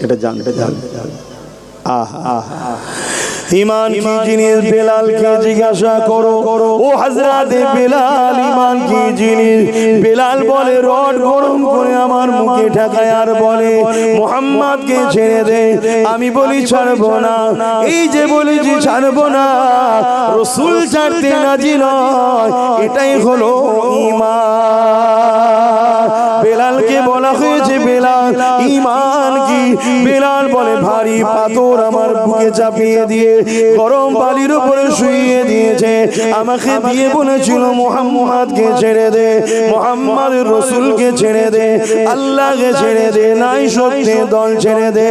এটা জানতে হবে। ঈমান কি জিনিস বেলালকে জিজ্ঞাসা করো। ও হযরত বেলাল, ঈমান কি জিনিস? বেলাল বলে, রড গরম করে আমার মুখে ঠেকায় আর বলে, মুহাম্মদকে ছেড়ে দে। আমি বলি ছাড়বো না। এই যে বলেছি ছাড়বো না, রাসূল ছাড়তে রাজি নয়, এটাই হলো ঈমান। বেলালকে বলা হয়েছে, বেলাল ঈমান কি? বেলাল বলে, ভারী পাথর আমার বুকে চাপিয়ে দিয়ে গরম বালির উপরে শুইয়ে দিয়েছে, আমাকে দিয়ে বলেছিল মুহাম্মদকে ছেড়ে দে, মুহাম্মদ রাসূলকে ছেড়ে দে, আল্লাহকে ছেড়ে দে, নাই সত্যি দল ছেড়ে দে,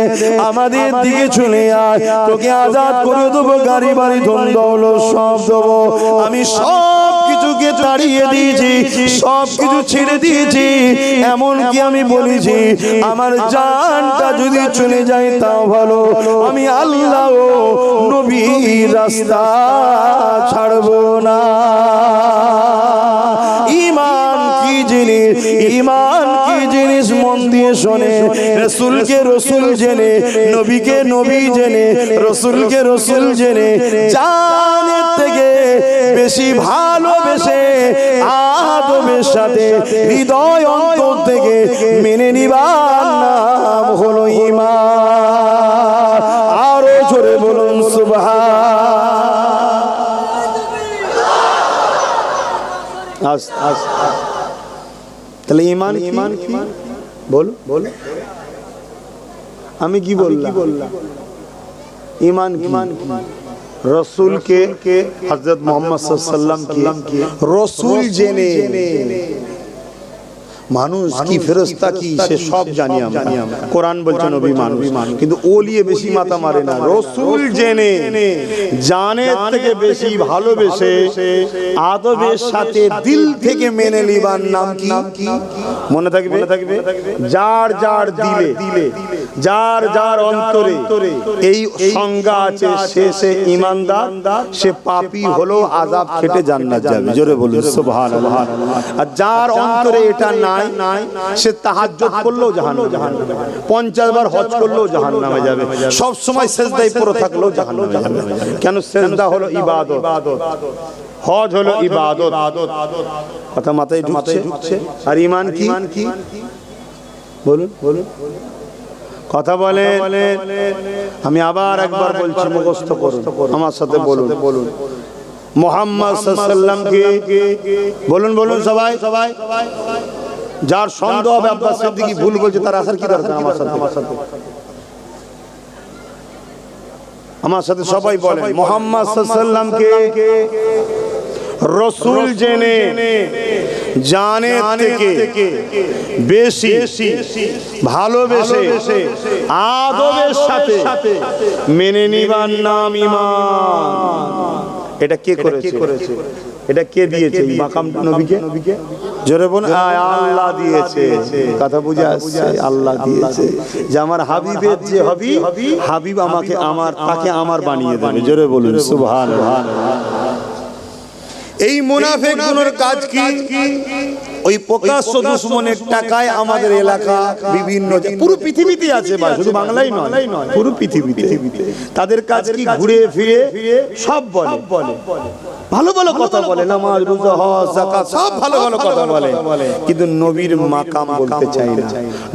আমাদের দিকে চলে আয়, তোকে আজাদ করে দেবো, গাড়ি বাড়ি ধন দৌলত সব দেবো। আমি সব কিছুকে তাড়িয়ে দিয়েছি, সব কিছু ছেড়ে দিয়েছি, এমনকি আমি বলেছি আমার জানটা যদি চলে যায় তাও ভালো, আমি আল্লাহ ও নবীর রাস্তা ছাড়বো না। ঈমান কি জিনিস? ঈমান কি জিনিস? মন দিয়ে শোনে। রাসূলকে রাসূল জেনে, নবীকে নবী জেনে, রাসূলকে রাসূল জেনে, জানের থেকে বেশি ভালোবেসে আর আদবের সাথে হৃদয় অন্তর থেকে মেনে নিবার নাম হলো ঈমান। আরো জোরে বলুন সুবহান। তাহলে ঈমান ঈমান কি বল বল, আমি কি বললাম? ঈমান ঈমান রসুলকে হযরত মুহাম্মদ সাল্লাল্লাহু আলাইহি ওয়াসাল্লাম কি রসুল জেনে, মানুষ কি ফেরেশতা কি সে সব জানি আমরা। কোরআন বলছে নবী মানুষ, কিন্তু ওলিয়ে বেশি মাথা মারে না। রসুল জেনে জানের থেকে বেশি ভালোবেসে আদবের সাথে দিল থেকে মেনে নিবার নাম কি? মনে থাকবে যার যার দিলে যার যার অন্তরে এই সংজ্ঞা আছে সে ঈমানদার, সে পাপী হলো আযাব খেটে জান্নাত যাবে। জোরে বলুন সুবহানাল্লাহ। আর যার অন্তরে এটা নাই সে তাহাজ্জুদ করলেও জাহান্নামে যাবে, 50 বার হজ করলেও জাহান্নামে যাবে, সব সময় সিজদায় পড়ে থাকলেও জাহান্নামে যাবে। কেন? সিজদা হলো ইবাদত, হজ হলো ইবাদত। কথা মাথায় ঢুকছে? আর ঈমান কি বলুন বলুন, কথা বলে। আমি আবার একবার বলছি, মুখস্থ করুন, আমার সাথে বলুন মুহাম্মদ সাল্লাল্লাহু আলাইহি ওয়াসাল্লাম কে বলুন বলুন সবাই। যার সন্দেহ হবে আব্বাস সিদ্দিকী ভুল বলছে তার আসার কি দরকার? আমার সাথে সবাই বলেন মুহাম্মদ সাল্লাল্লাহু আলাইহি ওয়াসাল্লাম কে রসুল জেনে জানের থেকে বেশি ভালোবেসে আদবের সাথে মেনে নিবার নাম ঈমান। এটা কে করেছে? এটা কে দিয়েছে মাকামটা নবীকে? জোরে বলুন আল্লাহ দিয়েছে। কথা বুঝে আসছে? আল্লাহ দিয়েছে যে আমার হাবিবের যে হাবিব আমাকে তাকে আমার বানিয়ে দেবে। জোরে বলুন সুবহানাল্লাহ। এই মুনাফিকগুলোর কাজ কি? ওই প্রকাশ্য দুশমনের টাকায় আমাদের এলাকা বিভিন্ন পুরো পৃথিবীতে আছে, শুধু বাংলায় নয়, পুরো পৃথিবীতে তাদের কাজ কি? ঘুরে ফিরে সব বলে, ভালো ভালো কথা বলে, নামাজ রোজা হজ যাকাত সব ভালো ভালো কথা বলে, কিন্তু নবীর মাকাম বলতে চায় না,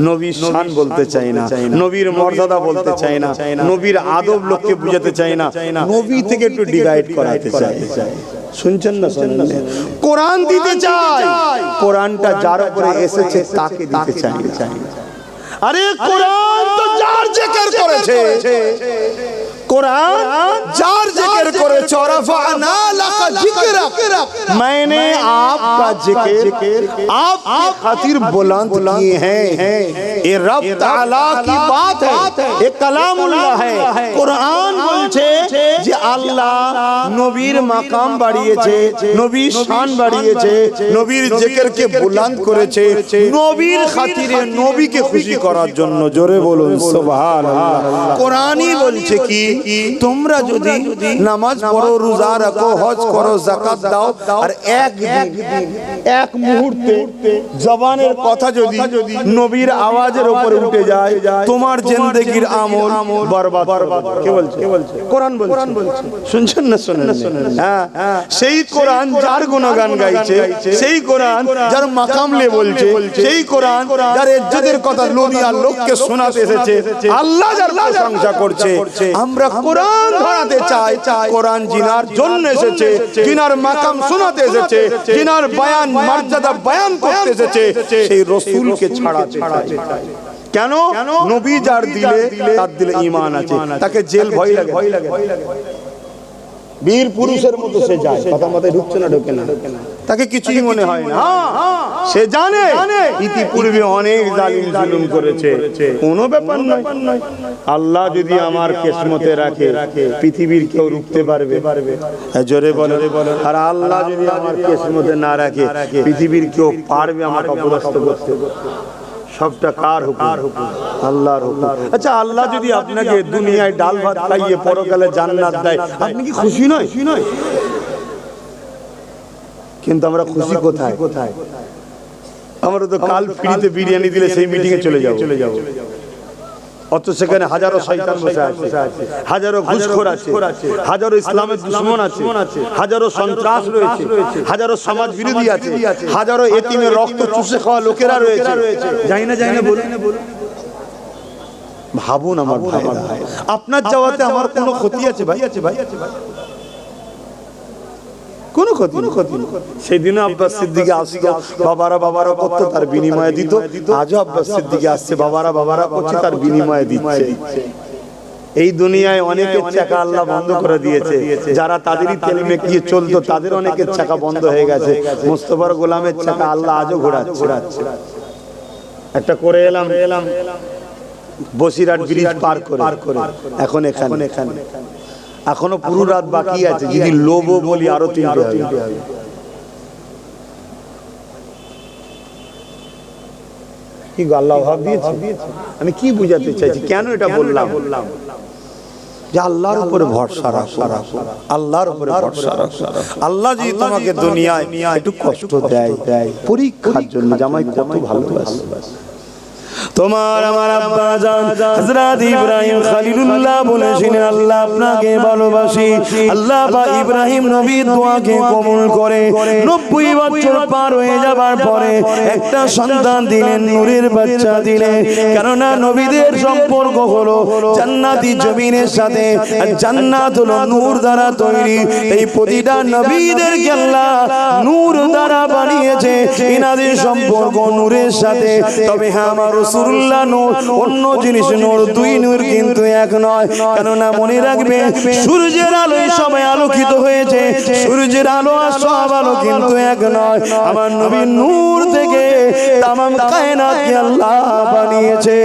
নবীর শান বলতে চায় না, নবীর মর্যাদা বলতে চায় না, নবীর আদব লোককে বুঝাতে চায় না, নবী থেকে একটু ডিভাইড করাতে চায়। শুনছেন না? কোরআন দিতে চায়, কোরআনটা যার উপরে এসেছে তাকে দিতে চায়। আরে কোরআন তো যার জিকির করেছে, কোরআন যার জিকির করেছে, রফা'না লাকা যিকরাক, मैंने आपका जिक्र आपकी खातिर बुलंद किए हैं। ये रब ताला की बात है, ये कलामुल्लाह है। কোরআন বলছে যে আল্লাহ নবীর মাকাম বাড়িয়েছে, নবীর শান বাড়িয়েছে, নবীর জিকিরকে বুলন্দ করেছে নবীর খাতিরে, নবীকে খুশি করার জন্য। জোরে বলুন সুবহানাল্লাহ। কোরআনই বলছে কি তোমরা যদি নামাজ পড়ো, রোজা রাখো, হজ করো, যাকাত দাও, আর এক মুহূর্তে জবানের কথা যদি নবীর আওয়াজের উপরে উঠে যায়, তোমার জিন্দেগীর আমল বরবাদ। কে বলছে? কোরআন বলছে। শুনছেন না? শুনেন। হ্যাঁ, সেই কোরআন যার গুণগান গাইছে, সেই কোরআন যার মাকাম লে বলছে, সেই কোরআন যার ইজ্জতের কথা দুনিয়ার লোককে শোনাতে এসেছে, আল্লাহ যার প্রশংসা করছে। আমরা কোরআন ধরাতে চাই, কোরআন জিনার জন্য এসেছে, জিনার মাকাম শোনাতে এসেছে, জিনার বয়ান মর্যাদা বয়ান করতে এসেছে, সেই রাসূলকে ছাড়াতে চাই। কেন? নবী যার দিলে তার দিলে ঈমান আছে, তাকে জেল ভয় লাগে, বীর পুরুষের মতো সে যায়। কথা মাথায় ঢুকছে না? ঢোকে না? তাকে কিছুই মনে হয় না। সে জানে ইতিপূর্বে অনেক জালিম জুলুম করেছে, কোনো ব্যাপার নয়। আল্লাহ যদি আমার কিসমতে রাখে, পৃথিবীর কেউ রুখতে পারবে? জোরে বলো। আর আল্লাহ যদি আমার কিসমতে না রাখে, পৃথিবীর কেউ পারবে আমাকে অপদস্থ করতে? সবটা কার হুকুম? আল্লাহর হুকুম। আচ্ছা, আল্লাহ যদি আপনাকে দুনিয়ায় ডাল ভাত খাইয়ে পরকালে জান্নাত দেয়, আপনি কি খুশি নয়? কিন্তু আমরা খুশি কোথায়? আমরা তো কাল ফ্রিতে বিরিয়ানি দিলে সেই মিটিংয়ে চলে যাবো। অত সেখানে হাজারো শয়তান বসে আছে, হাজারো ঘুষখোর আছে, হাজারো ইসলামের দুশমন আছে, হাজারো সন্ত্রাস রয়েছে, হাজারো সমাজ বিরোধী আছে, হাজারো এতিমের রক্ত চুষে খাওয়া লোকেরা রয়েছে। যাই না বলুন, ভাবুন আমার ভাই, আপনার যাওয়াতে আমার কোনো ক্ষতি আছে ভাই? কোনো ক্ষতি নেই। সেদিনও আব্বাস সিদ্দিকী আসতো, বাবারা করতো, তার বিনিময়ে দিত। আজও আব্বাস সিদ্দিকী আসছে, বাবারা করছে, তার বিনিময়ে দিচ্ছে। এই দুনিয়ায় অনেকের চাকা আল্লাহ বন্ধ করে দিয়েছে, যারা তাদেরই তেল মেকিয়ে চলতো তাদের অনেকের চাকা বন্ধ হয়ে গেছে। মুস্তাফার গোলামের চাকা আল্লাহ আজও ঘোরাচ্ছে। একটা করে এলাম বসিরহাট ব্রিজ পার করে, এখন এখানে এখনো পুরো রাত বাকি আছে। যদি লোবো বলি আরো 3টা হবে। কি আল্লাহ ভাব দিয়েছে? আমি কি বুঝাতে চাইছি, কেন এটা বললাম? যে আল্লাহর উপরে ভরসা রাখো, আল্লাহর উপরে ভরসা রাখো। আল্লাহ যদি তোমাকে দুনিয়ায় একটু কষ্ট দেয় পরীক্ষার জন্য, জামাই কত ভালোবাসে। তোমার আমার আব্বা জান হযরত ইব্রাহিম খলিলুল্লাহ বলেছিলেন, আল্লাহ আপনাকে ভালোবাসি। আল্লাহ পাক ইব্রাহিম নবীর দোয়াকে কবুল করে 90 বছর পার হয়ে যাবার পরে একটা সন্তান দিলেন, নূরের বাচ্চা দিলেন। কেননা নবীদের সম্পর্ক হলো জান্নাতি জমিনের সাথে, আর জান্নাত হলো নূর দ্বারা তৈরি। এই প্রতিটা নবীদেরকে আল্লাহ নূর দ্বারা বানিয়েছে, ইনাদের সম্পর্ক নূরের সাথে। তবে হ্যাঁ, আমার রাসূলুল্লাহ নূর, অন্য জিনিস নূর, দুই নূর কিন্তু এক নয়। কেননা মনে রাখবে, সূর্যের আলোয় সবাই আলোকিত হয়েছে, সূর্যের আলো আর সব আলো কিন্তু এক নয়। আমার নবীর নূর থেকে তামাম কায়নাতকে আল্লাহ বানিয়েছে।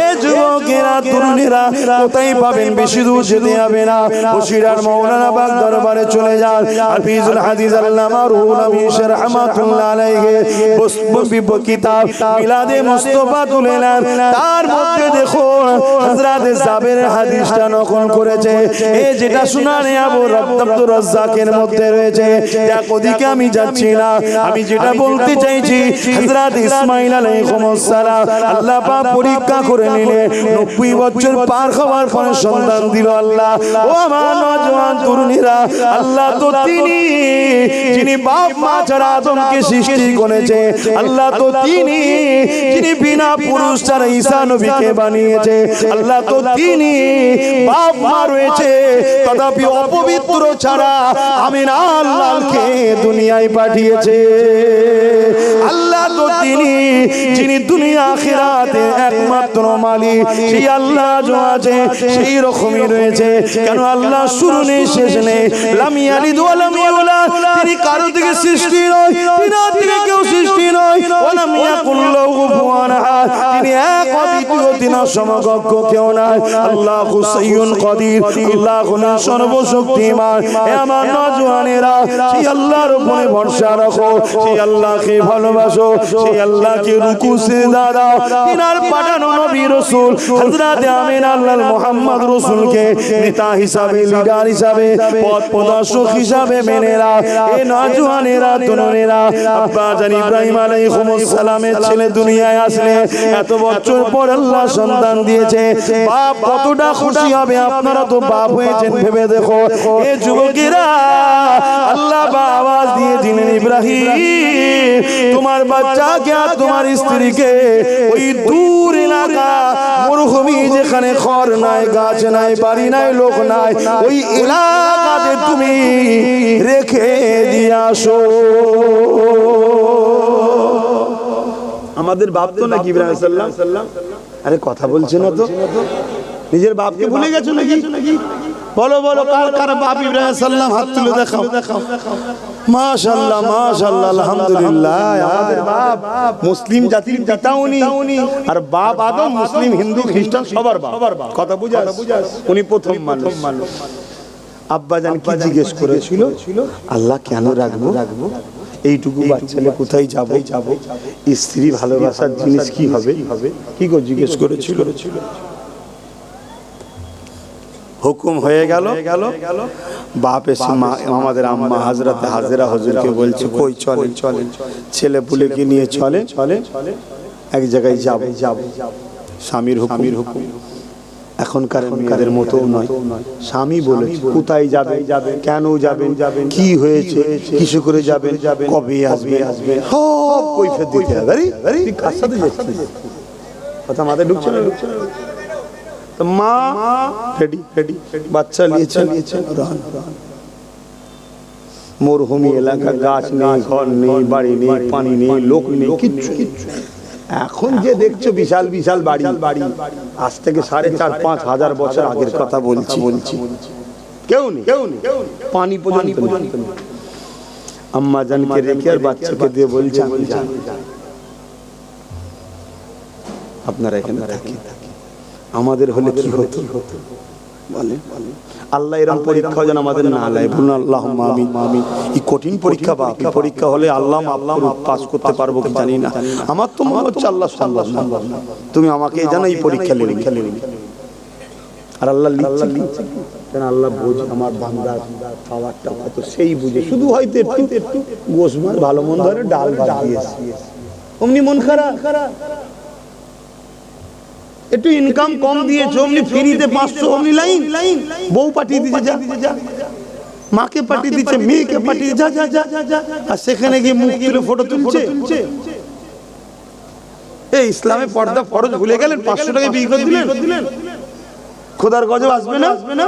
এ যুবকেরা, তরুণেরা কোথায় পাবেন? বেশি দূর যেতে হবে না, বসিরহাট মাওলানা বাগ দরবারে চলে যান। হাফিজুল হাদিস আল্লামা রুহুল আমিন রাহমাতুল্লাহ আলাইহি কিতাব মিলাদে মুস্তাফা তুলে নেন। তার মধ্যে দেখো হযরত জাবেরের হাদিসটা নকল করেছে। এই যেটা সুনানে আবু আব্দুর রাজ্জাকের মধ্যে রয়েছে। যাক, ওদিকে আমি যাচ্ছি না, আমি যেটা বলতে চাইছি, হযরত ইসমাঈল আলাইহিস সালাম আল্লাহ পাক পরীক্ষা করে নিলে 90 বছর পার হওয়ার পরে সন্তান দিল আল্লাহ। ও আমার নওজোয়ান তরুণীরা, আল্লাহ তো তিনি যিনি বাপ মা ছাড়া আদমকে সৃষ্টি করেছে, আল্লাহ তো তিনি যিনি বিনা পুরুষ ছাড়া ঈসা নবীকে বানিয়েছে, আল্লাহ তো তিনি বাপ মা রয়েছে তথাপি অপবিত্র ছাড়া আমিনা আল্লাহকে দুনিয়ায় পাঠিয়েছে। আল্লাহ তো তিনি যিনি দুনিয়া আখিরাতে একমাত্র মালিক, সেই আল্লাহ যে আছে সেই রকমই রয়েছে। কেন আল্লাহ শুরু নেই, শেষ নেই, লাম ইয়ালিদ ওয়া লাম ইউলাদ, তিনি কারো থেকে সৃষ্টি নয়, তিনার থেকে কেউ সৃষ্টি নয়। ওয়া লাম ইয়াকুল লাহু কুফুয়ান আহাদ, তিনি এক অদ্বিতীয়, তিনার সমকক্ষ কেউ নাই। আল্লাহু সাইয়্যুন কাদির, আল্লাহ হলেন সর্বশক্তিমান। হে আমার নওজোয়ানেরা, সেই আল্লাহর উপরে ভরসা রাখো, সেই আল্লাহকে ভালোবাসো, সেই আল্লাহকে রুকু সিজদা দাও। তিনার পাঠানো নবী রাসূল হযরত আমিনা আল্লাহ মুহাম্মদ রাসূলকে নেতা হিসাবে, লিডার হিসাবে, পথ প্রদর্শক হিসাবে মেনে নাও। এই নওজোয়ানেরা, তরুণেরা, আব্বা জান ইব্রাহিম আলাইহিস সালামের ছেলে দুনিয়ায় আসলে এত বছর পর আল্লাহ সন্তান দিয়েছে, বাপ কতটা খুশি হবে। আপনারা তো বাপ হয়েছেন, ভেবে দেখো। এই যুবকেরা, আল্লাহ আওয়াজ দিয়ে দিলেন, ইব্রাহিম তোমার বাচ্চাকে আর তোমার স্ত্রীকে ওই দূর এলাকা মরুভূমি, যেখানে খড় নাই, গাছ নাই, বাড়ি নাই, লোক নাই, ওই এলাকাতে তুমি রেখে দিয়ে আসো। আমাদের বাপ তো নাকি ইব্রাহিম সাল্লাম, আরে কথা বলছে না তো, নিজের বাপকে ভুলে গেছো নাকি? বলো কার কার বাপ ইব্রাহিম সাল্লাম? হাত তুলে দেখাও। মাশাআল্লাহ, মাশাআল্লাহ, আলহামদুলিল্লাহ। আমাদের বাপ মুসলিম জাতির পিতা উনি, আর বাপ আদম মুসলিম, হিন্দু, খ্রিস্টান সবার বাপ। কথা বুঝাস? উনি প্রথম মানুষ। আব্বা জান কি জিজ্ঞেস করেছিল? আল্লাহ কেন রাখবো? এইটুকু বাচ্চালে কোথায় যাবো? স্ত্রী ভালোবাসার জিনিস কি হবে? কি গো জিজ্ঞেস করেছিল? হুকুম হয়ে গেল। বাপ এসে আমাদের আম্মা হযরতে হাজেরা হুজুরকে বলছে, কই চলেন, ছেলে পুলেকে নিয়ে চলেন, এক জায়গায় যাব। স্বামীর হুকুম। এখনকার মেয়েদের মতো নয়, স্বামী বলে কোথায় যাবে, কেন যাবেন, কি হয়েছে, কিছু করে যাবেন, কবে আসবে, সব কৈফিয়ত দিতে হবে। তুই কার সাথে যাচ্ছিস? কথা মাথায় ঢুকছে না? তো মা রেডি, বাচ্চা নিয়েছেন, মরুভূমি এলাকা, গাছ নেই, ঘর নেই, বাড়ি নেই, পানি নেই, লোক নেই, কিচ্ছু। এখন যে দেখছো বিশাল বিশাল বাড়ি, আজ থেকে 4,500 5,000 বছর আগের কথা বলছি। কেউ নেই, পানি পর্যন্ত নেই। আম্মা জানকে রেখে আর বাচ্চাকে দিয়ে বলছে আমি যাই। আপনারা এখানে থাকি, আমাদের হলে কি হতো বলে? আল্লাহ এরকম পরীক্ষা যেন আমাদের না লাই। বলুন আল্লাহুম্মা আমিন। এই কঠিন পরীক্ষা বা পরীক্ষা হলে আল্লাহ পাস করতে পারবো কি জানি না। আমার তো মনে হচ্ছে আল্লাহ সম্ভব না, তুমি আমাকে জানো এই পরীক্ষা নিয়ে আর আল্লাহ লিখছে কেন? আল্লাহ বোঝে আমার বান্দার খাবারটা কত, সেই বুঝে। শুধু হয়তো একটু গোশ মাছ ভালো মন্দ ধরে ডাল ভাত দিয়েছে, অমনি মন খারাপ। একটু ইনকাম কম দিয়েছে, অমনি ফ্রিতে 500, অমনি লাইন। বউ পাঠিয়ে দিচ্ছে যা, মাকে পাঠিয়ে দিচ্ছে, মেয়েকে পাঠিয়ে যা, আর সেখানে গিয়ে মুখ তুলে ফটো তুলছে। এই ইসলামে পর্দা ফরজ ভুলে গেলেন, 500 টাকা বিক্রি করে দিলেন। খোদার গজব আসবে না?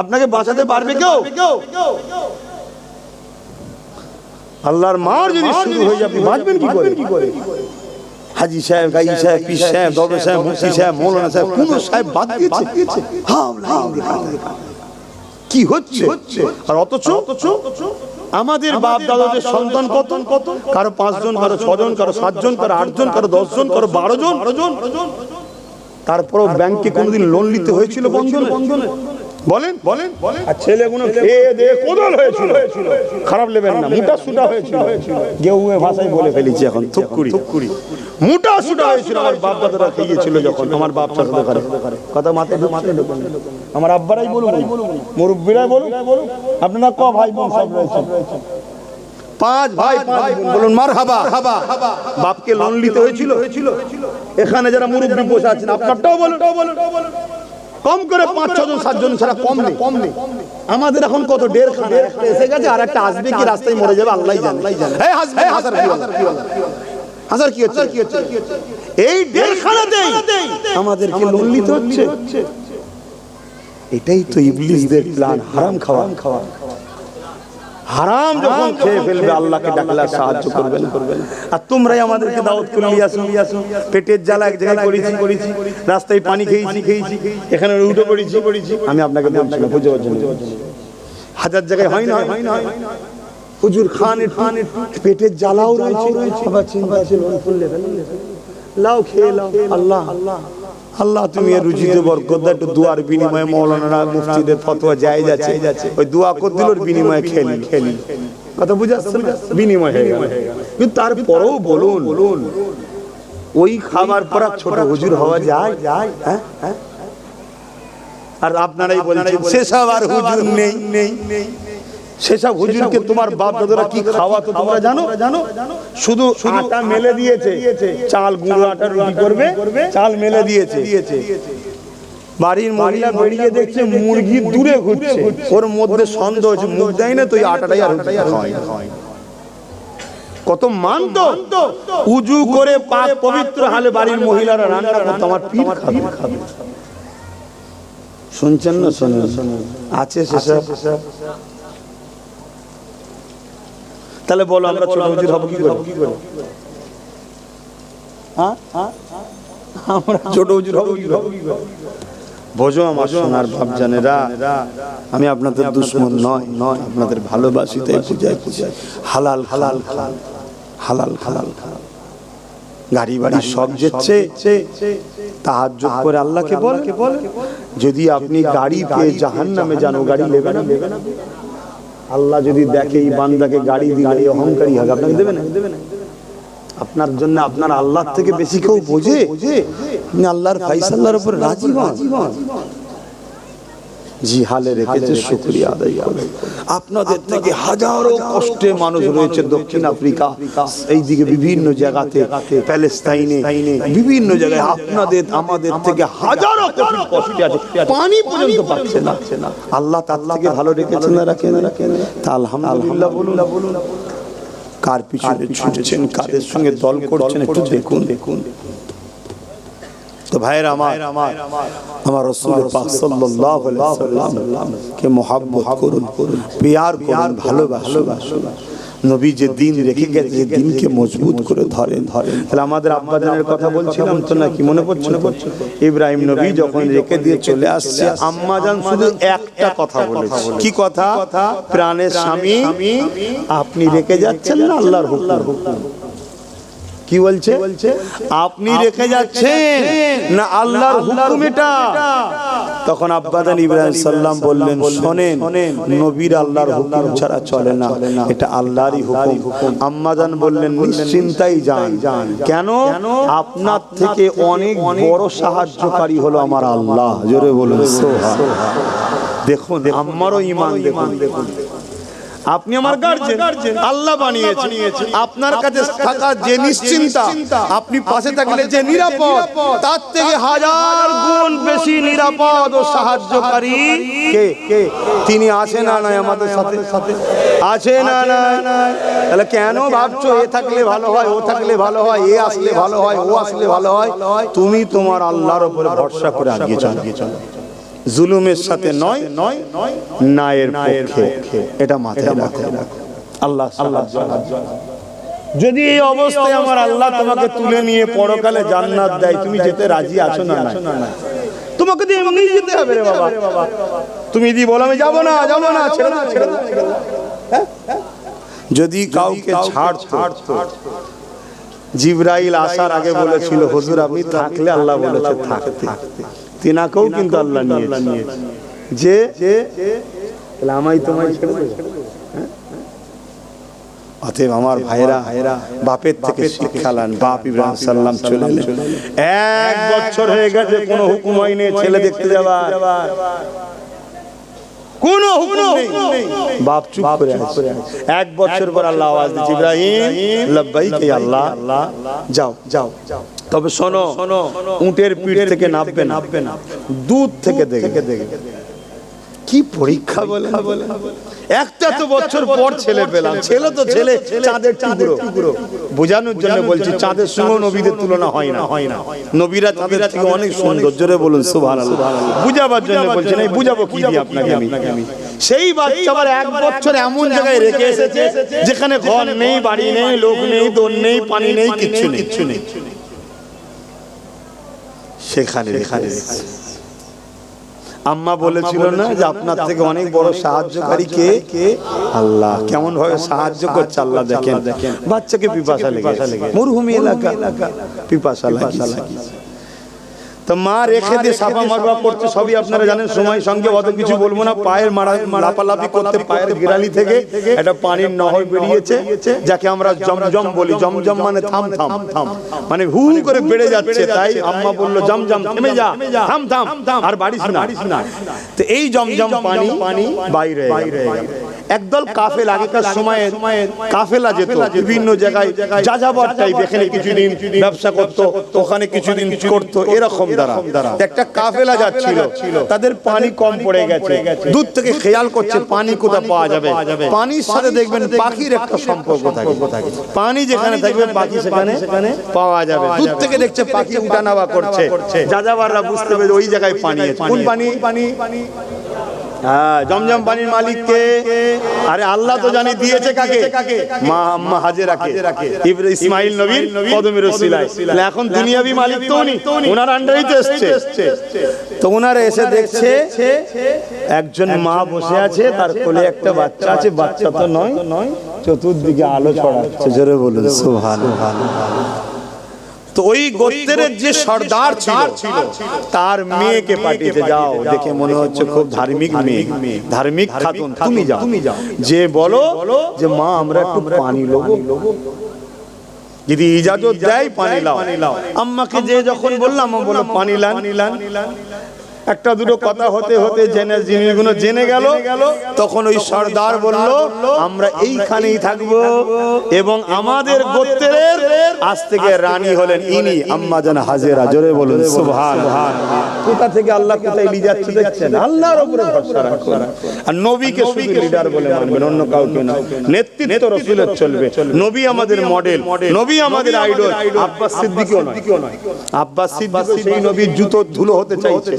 আপনাকে বাঁচাতে পারবে কেউ? আল্লাহর মার যদি শুরু হয়ে যাবে, বাঁচবেন কি করে? হাজি সাহেব, গাই সাহেব, পীর সাহেব, দরবেশ সাহেব, মুফতি সাহেব, মৌলানা সাহেব, কোন সাহেব বাদ দিয়েছে? কি হচ্ছে? আর অথচ আমাদের বাপ দাদাদের সন্তান কত, কারো 5 জন, কারো 6 জন, কারো 7 জন, কারো 8 জন, কারো 10 জন, কারো 12 জন। তারপরও ব্যাংকে কোনোদিন লোন নিতে হয়েছিল বন্ধনে? বলেন। আর ছেলেগুলো খেয়ে দিয়ে কোদল হয়েছিল, খারাপ লেবেন না, মোটা সুটা হয়েছিল। গেউয়ে ভাষায় বলে ফেলেছি এখন, থুককুড়ি মোটা সুটা হয়েছিল। আমার বাপ দাদারা খেয়েছিল যখন, আমার বাপ চাচা করে কথা মাথায় ঢোকে। আমার আব্বারাই বলুন, মুরব্বিরাই বলুন, আপনারা ক ভাই বোন সব রয়েছে? 5 ভাই 5 বোন, বলুন মারহাবা। বাপকে লোন নিতে হয়েছিল। এখানে যারা মুরব্বি বসে আছেন, আপনারটাও বলুন। কম করে 5-6 জন 7 জন ছাড়া কম নেই। আমাদের এখন কত 1.5 খানা এসে গেছে, আর একটা আসবে কি রাস্তায় মরে যাবে আল্লাহই জানে। এই হাজার কি হচ্ছে? এই 1.5 খানাতেই আমাদেরকে লোন নিতে হচ্ছে। এটাই তো ইবলিসদের প্ল্যান, হারাম খাওয়া। হারাম যখন খেয়ে ফেলবে, আল্লাহকে ডাকলে সাহায্য করবে না। আর তোমরাই আমাদেরকে দাওয়াত করে নিয়ে আসো। পেটের জ্বালা এক জায়গায় করেছি, রাস্তায় পানি খেয়েছি, এখানে উঠে পড়েছি। আমি আপনাকে বলছি না, বুঝে পারছেন? 1000 জায়গায় হয় না। হুজুর খান পেটের জ্বালাও রয়েছে, আবার চিন্তা আছে লোন ফুললে লাও খেয়ে লাও। আল্লাহ তুমি এর রুজিতে বরকত দাও। একটু দুয়ার বিনিময়ে মৌলানা মুফতিদের ফতোয়া জায়েজ আছে, ওই দোয়া করে দিল, ওর বিনিময়ে খেলি। কথা বুঝে আসছে না? বিনিময় হয়ে গেল। কিন্তু তারপরেও বলুন, ওই খাবার পর ছোট হুজুর হওয়া যায়? হ্যাঁ। আর আপনারাই বলছেন সেসব আর হুজুর নেই। সেসব হুজুরকে তোমার বাপ দাদারা কি খাওয়াতো তোমরা জানো? শুধু আটা মেলে দিয়েছে, চাল গুঁড়ো আটা রুটি করবে, চাল মেলে দিয়েছে। বাড়ির মহিলা বেরিয়ে দেখছে মুরগি দূরে ঘুরছে, ওর মধ্যে সন্দেহ হচ্ছে, মুখ দেয় না তো এই আটাটাই আর খায়। কত মানতো, উজু করে পাক পবিত্র হালে বাড়ির মহিলারা রান্না করতো, আমার পীর খাবে। শুনছেন না? শোনেন আছে সেসব। তাহলে বলো আমরা ছোট হুজুর হব কি করে? আমরা ছোট হুজুর হব কি করে? বোঝো আমার সোনার বাপজানেরা, আমি আপনাদের দুশমন নয়, আপনাদের ভালোবাসি, তাই পূজায় হালাল গাড়ি বাড়ি সব যেচ্ছে, তাহাজ্জুদ করে আল্লাহকে বলে, যদি আপনি গাড়ি পেয়ে জাহান্নামে যান, গাড়ি নেবে না? আল্লাহ যদি দেখে এই বান্দাকে গাড়ি দিলে অহংকারী হবে, আপনাকে দেবে না? আপনার জন্য আপনার আল্লাহর থেকে বেশি কেউ বোঝে? আপনি আল্লাহর ফায়সালার উপর রাজি হন। জি হালে রেখেছে, শুকরিয়া আদায় করুন। আপনাদের থেকে হাজারো কষ্টে মানুষ রয়েছে দক্ষিণ আফ্রিকা, এইদিকে বিভিন্ন জায়গাতে, প্যালেস্তাইনে, বিভিন্ন জায়গায় আপনাদের আমাদের থেকে হাজারো কষ্টে আছে, পানি পর্যন্ত পাচ্ছে না। আল্লাহ তার থেকে ভালো রেখেছেন না রাখেন? তা আলহামদুলিল্লাহ বলুন। কার পিছনে ছুটছেন, কাদের সঙ্গে দল করছেন, একটু দেখুন। তো ভাইয়ের আমার রাসূল পাক সাল্লাল্লাহু আলাইহি ওয়াসাল্লাম কে মহব্বত করুন, প্যার করুন, ভালোবাসুন। নবী যে দিন রেখে গেছে, যে দিনকে মজবুত করে ধরেন। তাহলে আমাদের আব্বাজানের কথা বলছিলাম তো, নাকি মনে পড়ছে? ইব্রাহিম নবী যখন রেখে দিয়ে চলে আসছে, আম্মাজান শুধু একটা কথা বলেছে। কি কথা? প্রাণের স্বামী, আপনি রেখে যাচ্ছেন না আল্লাহর হুকুম? কি বলছে? আপনি রেখে যাচ্ছেন না আল্লাহর হুকুম এটা? তখন আব্বাজান ইব্রাহিম সাল্লাম বললেন, শোনেন, নবীর আল্লাহর হুকুম ছাড়া চলে না, এটা আল্লাহরই হুকুম। আম্মাজান বললেন, নিশ্চিন্তাই যান। কেন? আপনার থেকে অনেক বড় সাহায্যকারী হলো আমার আল্লাহ। জোরে বলুন সুবহানাল্লাহ। দেখুন আমারও ঈমান, দেখুন আপনি আমার গার্জিয়ান, আল্লাহ বানিয়েছে। আপনার কাছে থাকা যে নিশ্চিন্তা, আপনি পাশে থাকলে যে নিরাপদ, তার থেকে হাজার গুণ বেশি নিরাপদ ও সাহায্যকারী কে? তিনি আছে না নাই আমাদের সাথে? আছে না নাই? তাহলে কেন ভাবছো এ থাকলে ভালো হয়, ও থাকলে ভালো হয়, এ আসলে ভালো হয়, ও আসলে ভালো হয়? তুমি তোমার আল্লাহর উপরে ভরসা করে এগিয়ে চলো। জুলুমের সাথে নয়, ন্যায়ের পক্ষে। এটা মাথায় রাখো। আল্লাহ যদি এই অবস্থায় আমার আল্লাহ তোমাকে তুলে নিয়ে পরকালে জান্নাত দেয়, তুমি যেতে রাজি আছো না? তোমাকে দিয়ে এমনি যেতে হবে রে বাবা। তুমি যদি বলো আমি যাবো না, ছেড়ে দাও। যদি কাউকে ছাড়তো, জিবরাইল আসার আগে বলেছিল, হুজুর আপনি থাকলে, আল্লাহ বলেছে থাকতে। তিনাকেও কিন্তু আল্লাহ নিয়েছে, যে আমায় তোমায় ছেড়ে দেব। অতএব আমার ভাইরা, বাপের থেকে শিক্ষা নেন। বাপ ইব্রাহিম সাল্লাম চলে এলেন, 1 বছর হয়ে গেছে, কোনো হুকুম হয়নি ছেলে দেখতে যাবার, কোনো হুকুম নেই। বাপ চুপ করে আছে। 1 বছর পর আল্লাহ আওয়াজ দিয়েছে, ইব্রাহিম লাব্বাইক ইয়া আল্লাহ, যাও। তবে শোনো, উটের পিঠ থেকে নামবে না, দুধ থেকে দেখে। কি পরীক্ষা বলে! একটা তো বছর পর ছেলে পেলাম, ছেলে তো ছেলে, চাঁদের টুকরো। বোঝানোর জন্য বলছি, চাঁদের সঙ্গে নবীদের তুলনা হয় না। নবীরা চাঁদের থেকে অনেক সুন্দর। জোরে বলুন সুবহানাল্লাহ। বুঝাবার জন্য বলছি না, বুঝাবো কি দিয়ে আপনাকে আমি। সেই বাচ্চা আবার 1 বছর এমন জায়গায় রেখে এসেছে যেখানে ঘর নেই, বাড়ি নেই, লোক নেই, দোন নেই, পানি নেই, কিচ্ছু নেই। সেখানে আম্মা বলেছিল না যে আপনার থেকে অনেক বড় সাহায্যকারী কে? আল্লাহ। কেমন ভাবে সাহায্য করছে আল্লাহ দেখেন। বাচ্চাকে পিপাসা লেগেছে, মরুভূমি এলাকা, পিপাসা লাগিয়েছে। তো মা রেখে দিয়ে সাফা মারওয়া করছে, সবই আপনারা জানেন। সময় সঙ্গে অত কিছু বলবো না। পায়ের লাপালাপি করতে, পায়ের গিরালি থেকে একটা পানির নহর বেরিয়েছে, যাকে আমরা জমজম বলি। জমজম মানে থাম, মানে হু করে বেড়ে যাচ্ছে। তাই আম্মা বললো, জমজম থেমে যা, থাম, আর বাড়িস না। তো এই জমজম পানি বাইরে একদল কাফেলা, আগেকার সময়ে কাফেলা যেত বিভিন্ন জায়গায়, যাযাবর টাইপ। এখানে কিছুদিন ব্যবসা করতো, ওখানে কিছুদিন করতো, এরকম দ্বারা একটা কাফেলা যাচ্ছিল। তাদের পানি কম পড়ে গেছে, দূর থেকে খেয়াল করছে পানি কোথায় পাওয়া যাবে। পানির সাথে দেখবেন পাখির একটা সম্পর্ক থাকে। পানি যেখানে থাকবে পাখি সেখানে পাওয়া যাবে। দূর থেকে দেখছে পাখি উঠানামা করছে। যাযাবররা বুঝতে পেরে ওই জায়গায় পানি আছে। কোন পানি? হ্যাঁ, জমজম পানির মালিক কে? আরে আল্লাহ তো জানি দিয়েছে কাকে? মা আম্মা হাজেরাকে, ইসমাইল নবীর কদমের ওসিলায়। এখন দুনিয়াবি মালিক তো উনি, ওনার আন্ডারেই তো এসেছে। তো ওনারা এসে দেখছে একজন মা বসে আছে, তার কোলে একটা বাচ্চা আছে। বাচ্চা তো নয়, চতুর্দিকে আলো ছড়াচ্ছে। জোরে বলুন সুবহানাল্লাহ। তো ওই গোত্রের যে সর্দার ছিল, তার মেয়েকে পাঠিয়েছে, যাও, দেখে মনে হচ্ছে খুব ধার্মিক মেয়ে, ধার্মিক খাতুন, তুমি যাও, যে বলো যে মা আমরা একটু পানি লোবো, যদি ইজাজত দেয় পানি লাও। আম্মাকে যে যখন বললাম, বলো পানি লান। একটা দুটো কথা হতে হতে জিনিসগুলো জেনে গেল। তখন ওই সর্দার বলল, আমরা এইখানেই থাকবো এবং আমাদের গোত্রের আজ থেকে রানী হলেন ইনি আম্মা জান হাজেরা। জোরে বলুন সুবহানাল্লাহ। কোথা থেকে আল্লাহ কোথায় নিয়ে যাচ্ছে দেখছেন? আল্লাহর উপরে ভরসা রাখুন আর নবীকে শুধু লিডার বলে মানবেন, অন্য কাউকে না। নেতৃত্ব রাসূলের চলবে। নবী আমাদের মডেল, নবী আমাদের আইডল। আব্বাস সিদ্দিকও নয়, আব্বাস সিদ্দিক সেই নবীর জুতো ধুলো হতে চাইছে।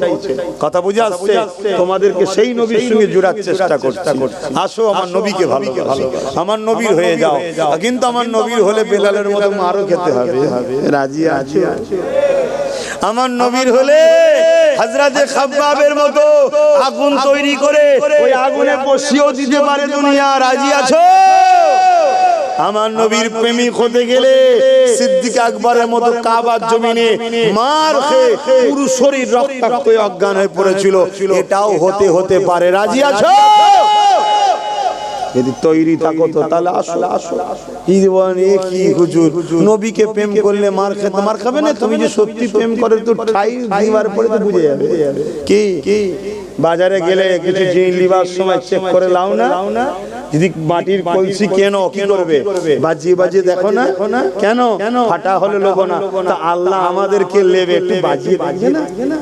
কথা বুঝে আসছে? তোমাদেরকে সেই নবীর সঙ্গে জোড়ার চেষ্টা করছি। আসো আমার নবীকে ভালোবাসো, আমার নবীর হয়ে যাও। কিন্তু আমার নবীর হলে বেলালের মতো মারও খেতে হবে। রাজি আছো? আমার নবীর হলে হযরতে খাব্বাবের মতো আগুন তৈরি করে ওই আগুনে বসিয়েও দিতে পারে দুনিয়া। রাজি আছো? আমার নবীর প্রেমিক হতে গেলে সিদ্দিক আকবরের মতো কাবার জমিনে মার খেয়ে পুরো শরীর রক্তাক্ত হয়ে অজ্ঞান হয়ে পড়েছিল। এটাও হতে পারে। রাজি আছো? যদি তৈরি থাকো তো তাহলে আসো। কি বলেন? এ কি হুজুর, নবীকে প্রেম করলে মার খেতে মার খাবে না? তুমি যে সত্যি প্রেম করে তো ঠাই দিবার পরে তো বুঝে যাবে। কি বাজারে গেলে কিছু জিনিস লিবার সময় চেক করে লাও না। যদি মাটির কলসি কেন কি করবে? বাজিয়ে দেখো না কেন? ফাটা হলে লোবো না। তা আল্লাহ আমাদেরকে লেবে একটু বাজিয়ে দেখবে না?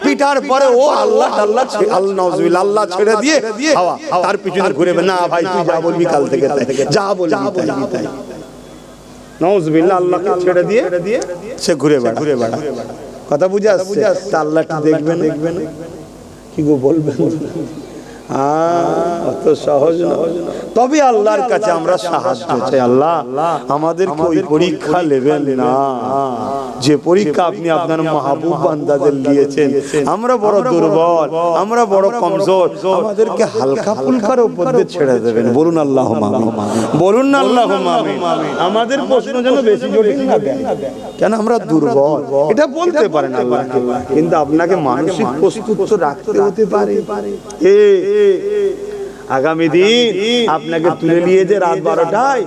পিটার পরে ও আল্লাহ আল্লাহ আল্লাহ ছেড়ে দিয়ে হাওয়া তার পিছনে ঘুরে না। ভাই তুই যা বলবি কাল থেকে যা বলবি তাই। নাউজুবিল্লাহ, আল্লাহকে ছেড়ে দিয়ে সে ঘুরে বেড়া। কথা বুঝে আসছে? তা আল্লাহটা দেখবেন কি গো বলবেন? অত সহজ না। তবে আল্লাহর কাছে আমরা সাহায্য চাই। আল্লাহ আমাদেরকে ওই পরীক্ষা নেবেন না যে পরীক্ষা আপনি আপনার মাহবুব বান্দাদের দিয়েছেন। আমরা বড় দুর্বল, আমরা বড় কমজোর, আমাদেরকে হালকা ফুলকার উপর দিয়ে ছেড়ে দেবেন। বলুন আল্লাহুম্মা আমিন। বলুন না আল্লাহুম্মা আমিন। আমাদের প্রশ্ন যেন বেশি জটিল না দেন, কেন আমরা দুর্বল এটা বলতে পারেন আল্লাহকে, কিন্তু আপনাকে মানসিক প্রস্তুত তো রাখতে হতে পারে। আগামী দিন আপনাকে তুলে নিয়ে যে রাত 12টায়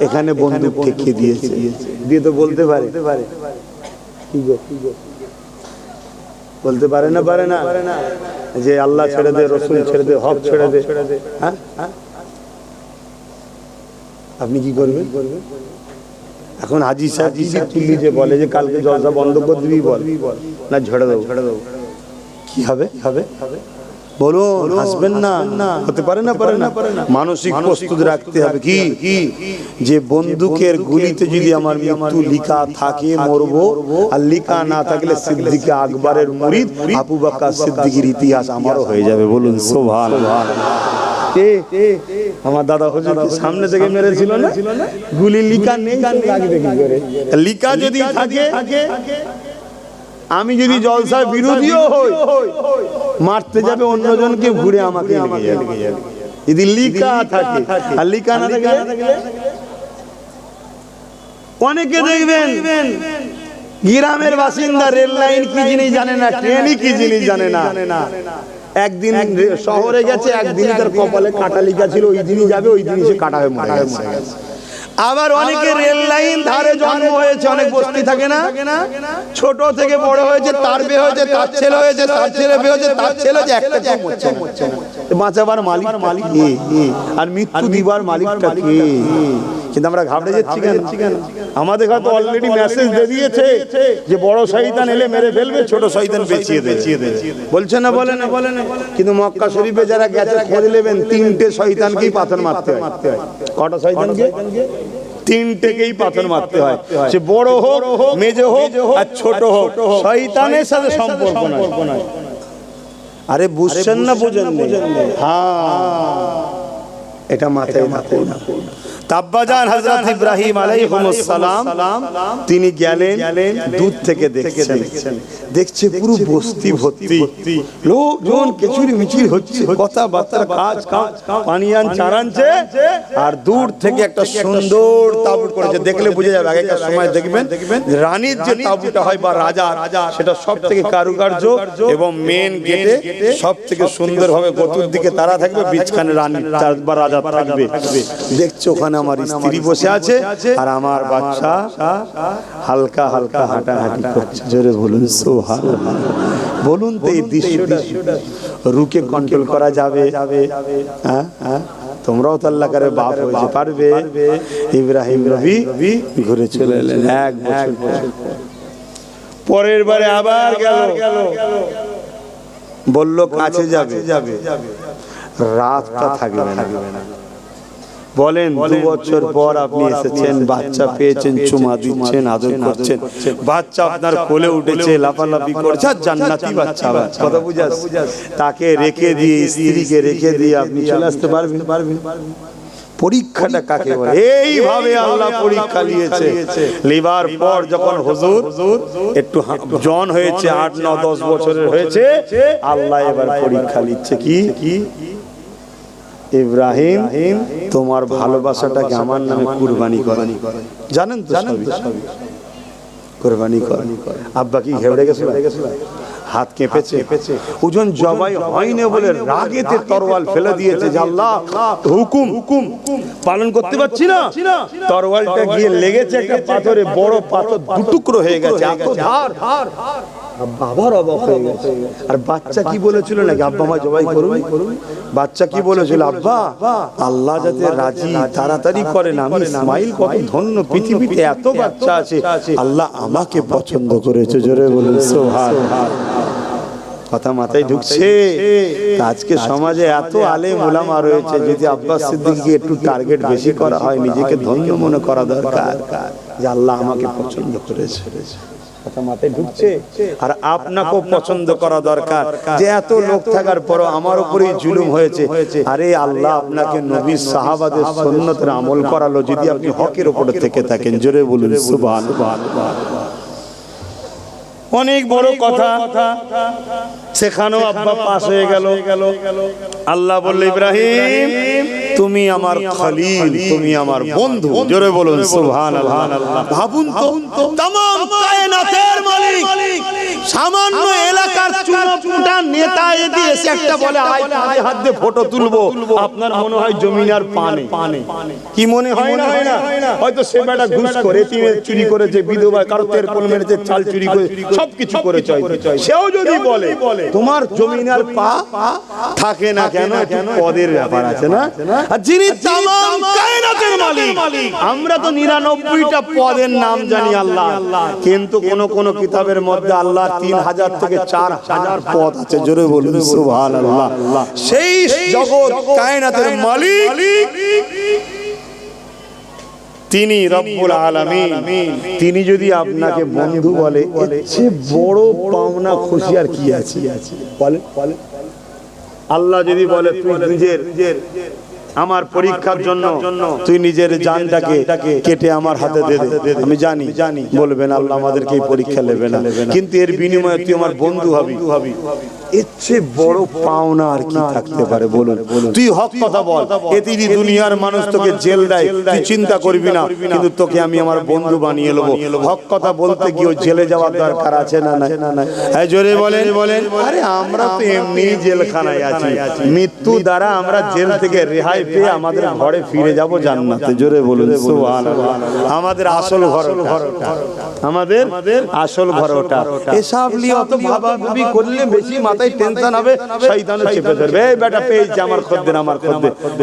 এখানে বন্দুক ঠেকিয়ে দিয়েছে, দিয়ে তো বলতে পারে কি গো বলতে পারে না যে আল্লাহ ছেড়ে দে, রসুল ছেড়ে দে, হক ছেড়ে দে। হ্যাঁ, আপনি কি করবেন? এখন হাজি সাহেব তুললি যে বলে যে কালকে জলসা বন্ধ করে দিবি, বল না ঝেড়ে দেবো, কি হবে? বলুন, হাসবেন না। হতে পারে না? মানসিক প্রস্তুত রাখতে হবে কি যে বন্দুকের গুলিতে যদি আমার মৃত্যু লিখা থাকে মরবো, আর লিখা না থাকলে সিদ্দিক আকবরের মুরিদ আবু বকর সিদ্দিকের ইতিহাস আমারও হয়ে যাবে। বলুন সুবহানাল্লাহ। আমার দাদা হুজুর সামনে থেকে মেরেছিল না, গুলি লিখা নেই, লাগবে কি করে? লিখা যদি থাকে, আমি যদি জলসার বিরোধীও হই, মারতে যাবে অন্যজনকে, ঘুরে আমাকে লেগে যাবে। যদি লিখা থাকে, আর লিখা না থাকে, অনেকে দেখবেন গ্রামের বাসিন্দা রেল লাইন কি জিনিস জানে না, ট্রেনই কি জিনিস জানে না। একদিন শহরে গেছে, একদিন তার কপালে কাটা লিখা ছিল, ওই দিনই যাবে, ওই দিনই সে কাটা হয়ে মারা গেছে। আবার অনেকে রেল লাইন ধারে জন্ম হয়েছে, অনেক বস্তি থাকে না, ছোট থেকে বড় হয়েছে, তার বিয়ে হয়েছে, তার ছেলে হয়েছে, তার ছেলে বিয়ে হয়েছে, তার ছেলে হয়েছে, একটা কেউ মরছে না। বাঁচাবার মালিক কে? আর মৃত্যু দিবার মালিকটা কে? কিন্তু আমরা ঘাবড়ে যাচ্ছি কেন? আমাদের হয়তো অলরেডি মেসেজ দিয়ে দিয়েছে যে বড় শয়তান এলে মেরে ফেলবে, ছোট শয়তান বেঁচিয়ে দে। বলছে না? বলে না? কিন্তু মক্কা শরীফে যারা গেছে খোঁজ নেবেন, 3টে শয়তানকেই পাথর মারতে হয়। কটা শয়তানকে? 3টেকেই পাথর মারতে হয়। সে বড় হোক, মেজো হোক আর ছোট হোক, শয়তানের সাথে সম্পর্ক নয়। আরে বুঝছেন না? বোঝেন? হ্যাঁ, এটা মাথায় রাখুন। তাব্বাজান হযরত ইব্রাহিম আলাইহিস সালাম তিনি গেলেন, দূর থেকে দেখছে পুরো বস্তি ভর্তি লোকজন, খিচুড়ি মিছিল হচ্ছে, কথাবার্তা, কাজ পানিয়ান চারানছে, আর দূর থেকে একটা সুন্দর তাঁবু করেছে। দেখলে বুঝে যাবে। আগেকার সময় দেখবেন রানীর যে তাঁবুটা হয় বা রাজা, সেটা সব থেকে কারুকার্য এবং মেন গেটে সব থেকে সুন্দর ভাবে চতুর্দিকে তারা থাকবে, বিচখানে রানী বা রাজা থাকবে। দেখছো ওখানে আমার স্ত্রী বসে আছে আর আমার বাচ্চা হালকা হালকা হাঁটাহাঁটি করছে। জোরে বলুন সুবহানাল্লাহ। বলুন তো এই দৃশ্যটা রুকে কন্ট্রোল করা যাবে? হ্যাঁ, তোমরাও তো আল্লাহ করে বাপ হয়েছে, পারবে? ইব্রাহিম নবী ঘুরে চলে এলেন এক বছর পরের বারে আবার গেল, বলল কাছে যাবে, রাতটা থাকবে না। বলেন 2 বছর পর আপনি এসেছেন, বাচ্চা পেয়েছেন, চুমা দিচ্ছেন, আদর করছেন, বাচ্চা আপনার কোলে উঠেছে, লাফালাফি করছে, আর জান্নাতি বাচ্চা। কথা বুঝাস? তাকে রেখে দিয়ে, স্ত্রীকে রেখে দিয়ে আপনি চলে আসতে পারবেন? পরীক্ষাটা কাকে বলে? এইভাবে আল্লাহ পরীক্ষা নিয়েছে। লিবার পর যখন হুজুর একটু জন হয়েছে, 8, 9, 10 বছরের হয়েছে, আল্লাহ এবার পরীক্ষা নিচ্ছে। কি? ইব্রাহিম, তোমার ভালোবাসাটাকে আমার নামে কুরবানি করো। জানেন তো সবই কুরবানি করো। আব্বা কি ঘেবড়ে গেছিল, হাত কেঁপেছে, ওজন জবাই হয়নি বলে রাগেতে তরোয়াল ফেলে দিয়েছে যে আল্লাহ হুকুম পালন করতে পারছি না। তরোয়ালটা গিয়ে লেগেছে একটা পাথরে, বড় পাথর 2 টুকরো হয়ে গেছে, এত ধার। আবার অবাক হয়ে গেছে। আর বাচ্চা কি বলেছিল নাকি আব্বা মা জবাই করুন? বাচ্চা কি বলেছিল? আব্বা আল্লাহ যাতে রাজি তাড়াতাড়ি করেন, আমি ইসমাইল কত ধন্য, পৃথিবীতে এত বাচ্চা আছে, আল্লাহ আমাকে পছন্দ করেছে। জোরে বলুন সুবহানাল্লাহ। কথা মাথায় ঢুকছে? আজকে সমাজে এত আলেম ওলামা রয়েছে, যদি আব্বাস সিদ্দিককে একটু টার্গেট বেশি করা হয়, নিজেকে ধন্য মনে করা দরকার যে আল্লাহ আমাকে পছন্দ করেছে। কথা মাথায় ঢুকছে? আর আপনাকেও পছন্দ করা দরকার যে এত লোক থাকার পরও আমার উপরেই জুলুম হয়েছে। আরে আল্লাহ আপনাকে নবীর সাহাবাদের সুন্নতের আমল করালো, যদি আপনি হকের উপরে থেকে থাকেন। জোরে বলুন সুবহানাল্লাহ। অনেক বড় কথা, সেখানেও আব্বা পাস হয়ে গেল। আল্লাহ বলল, ইব্রাহিম তুমি আমার খলিল, তুমি আমার বন্ধু। জোরে বলুন সুবহানাল্লাহ। ভাবুন তো, तमाम কায়নাতের মালিক সামান্য এলাকার চুনোপুটা নেতা এদি এসে একটা বলে আয় কাঁধে হাত দিয়ে ফটো তুলবো, আপনার মনে হয় জমিন আর পানে? কি মনে হয় না? হয়তো সে বেটা ঘুষ করে, তিনে চুরি করেছে, বিধবা কারো তেরপল মেরেছে, চাল চুরি করে, সবকিছু করেছে, সেও যদি বলে তোমার জমিন আর পা থাকে না কেন, পদের ব্যাপার আছে না? আর যিনি तमाम কায়নাতের মালিক, আমরা তো 99টা পদের নাম জানি আল্লাহ, কিন্তু কোন কিতাবের মধ্যে আল্লাহ 3000 থেকে 4000 পদ আছে। জোরে বলুন সুবহানাল্লাহ। সেই জগৎ কায়নাতের মালিক তিনি রব্বুল আলামিন। তিনি যদি আপনাকে বন্ধু বলে, এর চেয়ে বড় পাওনা খুশি আর কি আছে? বলে আল্লাহ যদি বলে তুই নিজের আমার পরীক্ষার জন্য তুই নিজের জানটাকে কেটে আমার হাতে দে দে, আমি জানি বলবেন আল্লাহ আমাদেরকে এই পরীক্ষা নেবে না, কিন্তু এর বিনিময়ে তুই আমার বন্ধু হবি। এর চেয়ে বড় পাওনা আর কি থাকতে পারে বলুন? তুই হক কথা বল, এতে দুনিয়ার মানুষ তোকে জেল দেয়, তুই চিন্তা করবি না, কিন্তু তোকে আমি আমার বন্ধু বানিয়ে নেবো। হক কথা বলতে গিয়ে জেলে যাওয়ার দরকার আছে না? হ্যাঁ জোরে বলেন। আরে আমরা তো এমনি জেলখানায় আছি, মৃত্যু দ্বারা আমরা জেল থেকে রেহাই পেয়ে আমাদের ঘরে ফিরে যাব জান্নাতে। জোরে বলুন সুবহানাল্লাহ। আমাদের আসল ঘর ওটা, আমাদের আসল ঘর ওটা। এসব নিয়ে অত ভাবাভাবি করলে বেশি মাথায় টেনশন হবে, শয়তানও চেপে ধরবে। এই বেটা পেয়েছে আমার খদ্দের।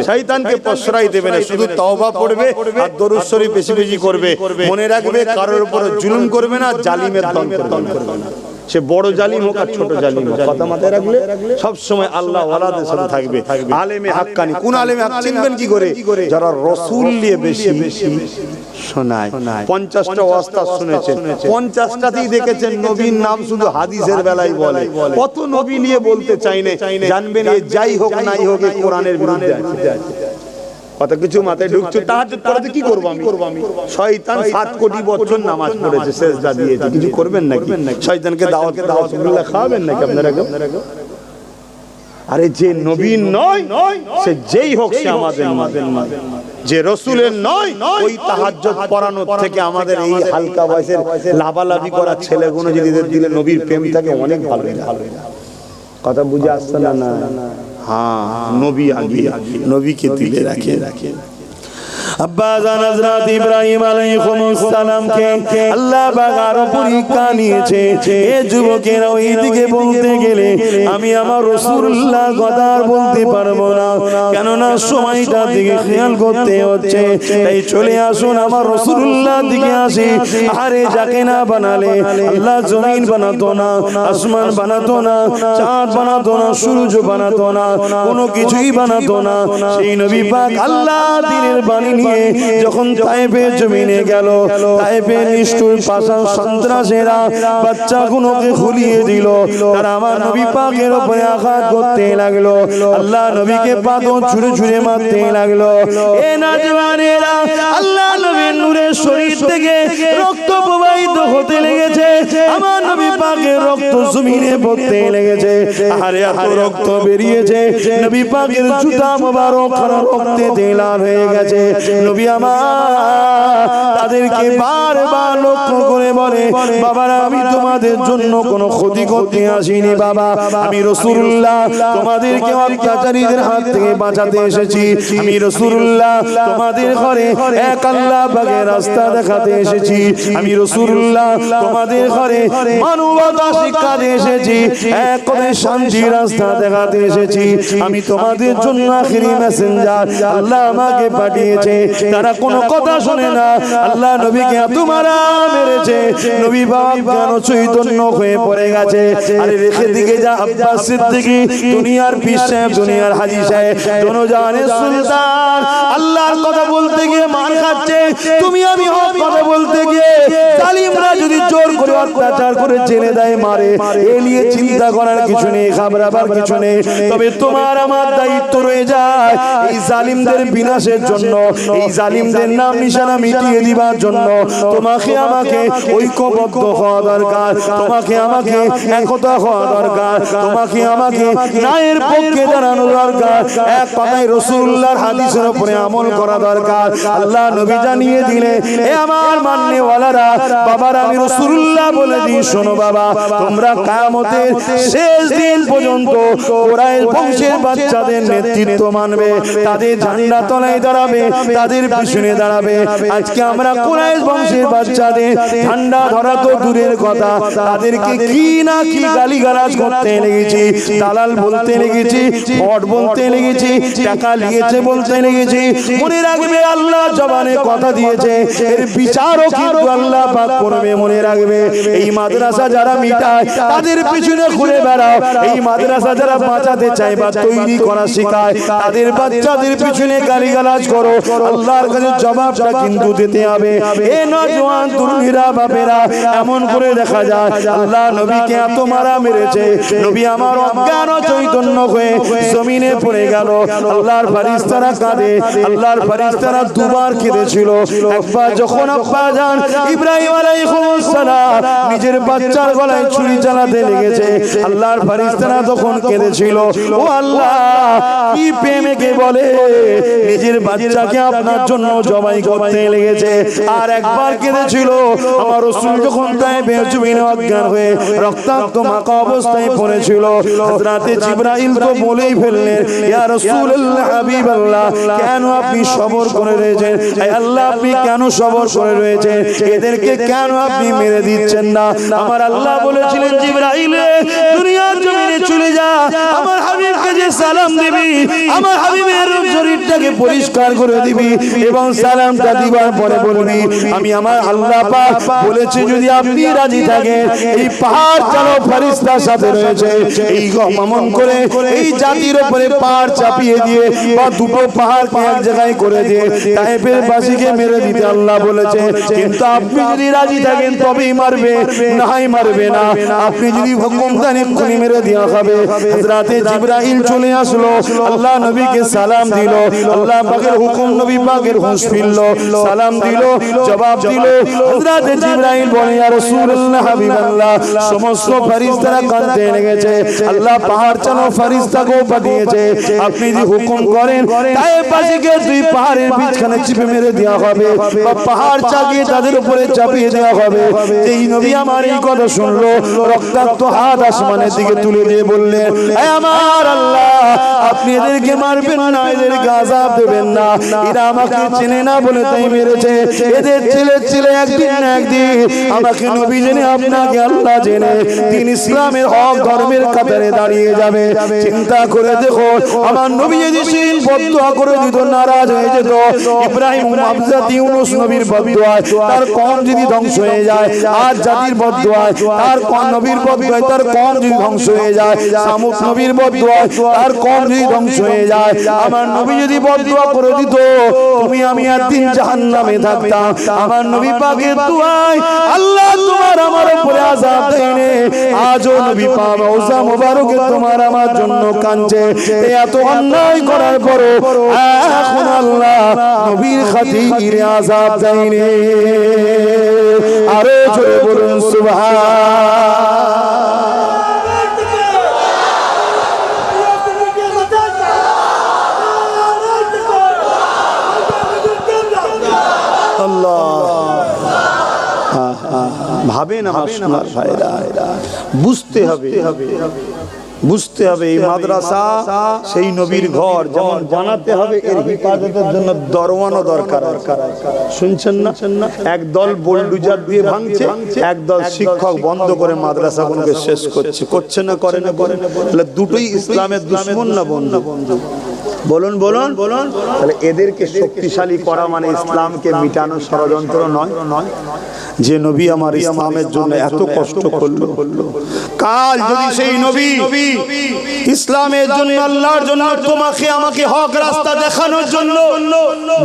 শয়তানকে প্রশ্রয় দেবে না, শুধু তওবা পড়বে আর দরুদ শরীফ বেশি বেশি করবে। মনে রাখবে কারোর উপর জুলুম করবে না, জালিমের দমন করবে না। সে বড় জালিম হোক আর ছোট জালিম হোক, কথা মাথায় রাখলে সব সময় আল্লাহ ওয়ালাদের সাথে থাকবে। আলেমে হাক্কানি, কোন আলেমে হক চিনবেন কি করে? যারা রাসূল নিয়ে বেশি শোনায়। 50টা ওয়াস্তাদ শুনেছেন, 50টাতেই দেখেছেন নবীর নাম শুধু হাদিসের বেলায় বলে। কত নবী নিয়ে বলতে চাই না, জানবেন এ যাই হোক নাই হোক কোরআনের বিরুদ্ধে আছে। কত কিছু মাথায় ঢুকছে। তাহাজ্জুদ পড়তে কি করব আমি? শয়তান 7 কোটি বছর নামাজ পড়েছে, সেজদা দিয়েছে, কিছু করবেন নাকি? শয়তানকে দাওয়াত খাওয়াবেন নাকি আপনারা? আরে যে নবী নয় সে যেই হোক সে আমাদের নয়, যে রাসূলের নয় ওই তাহাজ্জুদ পড়ানোর থেকে আমাদের এই হালকা বয়সের লাভালাভি করা ছেলেগুলো যদি দিলে নবীর প্রেম থাকে অনেক ভালো। কথা বুঝে আসছে না? হ্যাঁ, নবী আগে, নবীকে দিলে রাখে। আব্বা জান হযরত ইব্রাহিম আলাইহিস সালামকে আল্লাহ পাক আরো পরীক্ষা নিয়েছে। এ যুবকেরা ওই দিকে বলতে গেলে আমি আমার রাসূলুল্লাহ কথা আর বলতে পারবো না, কেননা সময়টা দিকে খেয়াল করতে হচ্ছে। তাই চলে আসুন আমার রাসূলুল্লাহ দিকে আসি। আরে যাকে না বানালে আল্লাহ জমিন বানাতো না, আসমান বানাতো না, চাঁদ বানাতো না, সূর্য বানাতো না, কোনো কিছুই বানাতো না। সেই নবী পাক আল্লাহ দ্বীনের বাণী নিয়ে যখন তায়েফের জমিনে গেল, তায়েফের নিষ্ঠুর পাষাণ সন্ত্রাসীরা বাচ্চাগুলোকে খুলিয়ে দিল। তারা আমার নবী পাকের উপরে আঘাত করতে লাগলো, আল্লাহ নবীকে পাথর ছুঁড়ে ছুঁড়ে মারতে লাগলো। এ নওজওয়ানেরা, আল্লাহ নবীর নূরের শরীর থেকে রক্ত প্রবাহিত হতে লেগেছে, আমার নবী পাকের রক্ত জমিনে পড়তে লেগেছে। আরে এত রক্ত বেরিয়েছে, নবী পাকের জুতা মোবারক রক্তে লাল হয়ে গেছে। নবী আমার তাদেরকে বারবার লক্ষ্য করে বলে, বাবারা আমি তোমাদের জন্য কোনো ক্ষতি করতে আসিনি বাবা, আমি রাসূলুল্লাহ তোমাদেরকে অত্যাচারীদের হাত থেকে বাঁচাতে এসেছি। আমি রাসূলুল্লাহ তোমাদের ঘরে এক আল্লাহ পাকের রাস্তা দেখাতে এসেছি। আমি রাসূলুল্লাহ তোমাদের ঘরে মানবতা শিক্ষা দিয়ে এসেছি, এক করে শান্তির রাস্তা দেখাতে এসেছি। আমি তোমাদের জন্য আখেরি মেসেঞ্জার, আল্লাহ আমাকে পাঠিয়েছে। তারা কোনো কথা শুনে না, আল্লাহ নবীকে এত মারা মেরেছে, নবী বাবা কেন চৈতন্য হয়ে পড়ে গেছে। আরে রেখে দিকে যা আব্বাস সিদ্দিকী, দুনিয়ার পীর সাহেব, দুনিয়ার হাজী সাহেব, দোনোজানের সুলতান, আল্লাহর কথা বলতে গিয়ে মার খাচ্ছে, তুমি আমি হক কথা বলতে গিয়ে জালিমরা যদি জোর করে অত্যাচার করে জেলে দেয়, মারে, এ নিয়ে চিন্তা করার কিছু নেই, ঘাবড়াবার কিছু নেই। তবে তোমার আমার দায়িত্ব রয়ে যায় এই জালিমদের বিনাশের জন্য, এই জালিমদের নাম নিশানা মিটিয়ে দিবার জন্য তোমাকে আমাকে ঐক্যবদ্ধ হওয়া দরকার, তোমাকে আমাকে একতা হওয়া দরকার, তোমাকে আমাকে ন্যায়ের পক্ষে দাঁড়ানো দরকার। এক কথায় রাসূলুল্লাহর হাদিসের উপরে আমল করা দরকার। আল্লাহ নবী জানিয়ে দিলে, এ আমার মাননেওয়ালারা, বাবার আমি রাসূলুল্লাহ বলে দিই, শোনো বাবা, তোমরা কিয়ামতের শেষ দিন পর্যন্ত কুরাইশ বংশের বাচ্চাদের নেতৃত্ব মানবে, তাদের ঝান্ডা তলায় দাঁড়াবে, তাদের পিছনে দাঁড়াবে। আজকে আমরা কুরাইশ বংশের বাচ্চাদের ঝান্ডা ধরা তো দূরের কথা, তাদেরকে কি না কি গালিগালাজ করতে লেগেছি, দালাল বলতে লেগেছি, ভট বলতে লেগেছি, টাকা লিয়েছে বলতে লেগেছি। মনে রাখবে আল্লাহ জবানে কথা দিয়েছে, এর বিচারও কিন্তু আল্লাহ পাক করবে, মনে রাখবে। এই মাদ্রাসা যারা মিটায় তাদের পিছনে ঘুরে বেড়াও, এই মাদ্রাসা যারা বাঁচাতে চায় বা তৈরি করা শেখায় তাদের বাচ্চাদের পিছনে গালিগালাজ করো, আল্লাহর কাছে জবাবটা কিন্তু দিতে হবে। এ নওজওয়ান তরুণীরা, বাপেরা, এমন করে দেখা যায় আল্লাহ নবীকে এত মারা মেরেছে, নবী আমার অজ্ঞান ও চৈতন্য হয়ে জমিনে পড়ে গেল। আল্লাহর ফেরেশতারা কাঁদে, আল্লাহর ফেরেশতারা দুবার কেঁদেছিল। একবার যখন আব্বা জান ইব্রাহিম আলাইহিস সালাম নিজের বাচ্চার গলায় ছুরি চালাতে লেগেছে, আল্লাহর ফেরেশতারা তখন কেঁদেছিল, ও আল্লাহ কি প্রেমকে বলে নিজের বাচ্চাকে আপনার জন্য জবাই করতে লেগেছে। আর একবার কেঁদেছিল আমার রাসূল যখন তায়েফে জমিনে অজ্ঞান হয়ে রক্তাক্ত মাখা অবস্থায় পড়েছিল, হযরত জিবরাইল তো বলেই ফেললেন, ইয়া রাসূলুল্লাহ, হাবিবাল্লাহ, কেন আপনি সবর করে রয়েছেন? হে আল্লাহ, আপনি কেন সবর করে রয়েছেন? এদেরকে কেন আপনি মেরে দিচ্ছেন না? আমার আল্লাহ বলেছিলেন, জিবরাইল দুনিয়ার জমিনে চলে যা, আমার হাবিবকে যে সালাম দিবি, আমার হাবিবের শরীরটাকে পরিষ্কার করে দিবি এবং সালামটা দিবার পরে বলবি, আমি আমার আল্লাহ পাক বলেছি যদি আপনি রাজি থাকেন এই পাহাড় চালো ফেরেশতার সাথে রয়েছে, এই গমন করে এই জাতির উপরে পাহাড় চাপিয়ে দিয়ে বা দুটো পাহাড়কে এক জায়গায় করে দিয়ে তায়েফের বাসীকে মেরে দিতে আল্লাহ বলেছে। কিন্তু আপনি যদি রাজি থাকেন তবেই মারবে, নাহি মারবে না। আপনি যদি হুকুম দেন এক্ষুনি মেরে দেওয়া হবে। হযরত জিবরাইল চলে আসলো, আল্লাহ নবীকে সালাম দিল, আল্লাহ পাকের হুকুম নবী পাকের হুঁশ ফিরল, সালাম দিল, জবাব দিল। হযরত জিবরাইল বলে, ইয়া রাসূলুল্লাহ, হাবিবাল্লাহ, সমস্ত ফেরেশতারা কাঁদতে লেগেছে, আল্লাহ পাহাড় চালো ফেরেশতাকেও পাঠিয়েছে, আপনি যদি হুকুম করেন তায়েফ বাসীকে দুই পাহাড়ের মাঝখানে চিপে মেরে দেওয়া হবে বা পাহাড় চাগিয়ে তাদের উপরে চাপিয়ে দেওয়া হবে। এই নবী আমার এই কথা শুনলো, রক্তাক্ত হাত আসমানের দিকে তুলে দিয়ে বললেন, হে আমার আল্লাহ, আপনি এদেরকে মারবেন না, এদেরকে আযাব দেবেন না, এরা আমাকে চেনে না বলে তাই মেরেছে। এদের ছেলে একদিন না একদিন আমাকে নবী জেনে আপনাকে আল্লাহ জেনে দিন ইসলামের হক ধর্মের কাতারে দাঁড়িয়ে যাবে। চিন্তা করে দেখো, আমার নবী যদি সেই বদদুয়া করে দিত, নারাজ হয়ে যেত, ইব্রাহিম হযরত ইউনূস নবীর বদদুয়া তার কওম যদি ধ্বংস হয়ে যায়, আজ জাতির বদদুয়া তার কওম নবীর বদদুয়া তার কওম যদি ধ্বংস হয়ে যায়, সামুদ নবীর বদদুয়া তার কওম যদি ধ্বংস হয়ে যায়, আমার নবী যদি বদদুয়া করে দিত তুমি আমি একদিন জাহান্নামে থাকতাম। আমার নবী পাকের দুআয় আল্লাহ তোমার আমার উপরে আযাব দেয়নি। আজও নবী পাক রওজা মোবারকে তোমার আমার জন্য কাঁদছে। এত অন্যায় করার পরও এখন আল্লাহ নবীর খাতিরে আযাব দেয়নি। আরে জোরে বলুন সুবহান। ভাবেন আমার সোনার ভাইরা, বুঝতে হবে এই মাদ্রাসা সেই নবীর ঘর যেমন বানাতে হবে, এর হিফাজতের জন্য দরওয়ানও দরকার। শুনছেন না? একদল বোলডুজার দিয়ে ভাঙছে, একদল শিক্ষক বন্ধ করে মাদ্রাসাগুলোকে শেষ করছে না, করে না। দুটোই ইসলামের দুশমন না বন্ধু? বলুন। তাহলে এদেরকে শক্তিশালী করা মানে ইসলামকে মিটানো ষড়যন্ত্র নয়। যে নবী আমার ইসলামের জন্য এত কষ্ট করলো, কাল যদি সেই নবী ইসলামের জন্য আল্লাহর জন্য তোমাকে আমাকে হক রাস্তা দেখানোর জন্য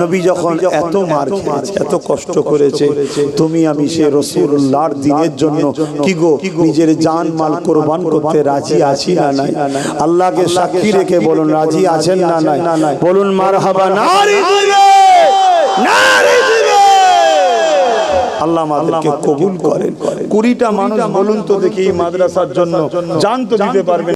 নবী যখন এত মার খেয়েছে, এত কষ্ট করেছে, তুমি আমি সে রাসূলুল্লাহর দ্বীনের জন্য কি গো নিজের জান মাল কুরবান করতে রাজি আছি না নাই? আল্লাহকে সাক্ষী রেখে বলুন রাজি আছেন না নাই? বলুন মারহাবা। নারী দিবে, নারী দিবে। আল্লাহ আমাদেরকে কবুল করেন। 20টা মানুষ বলুন তো দেখি এই মাদ্রাসার জন্য জান তো দিতে পারবেন?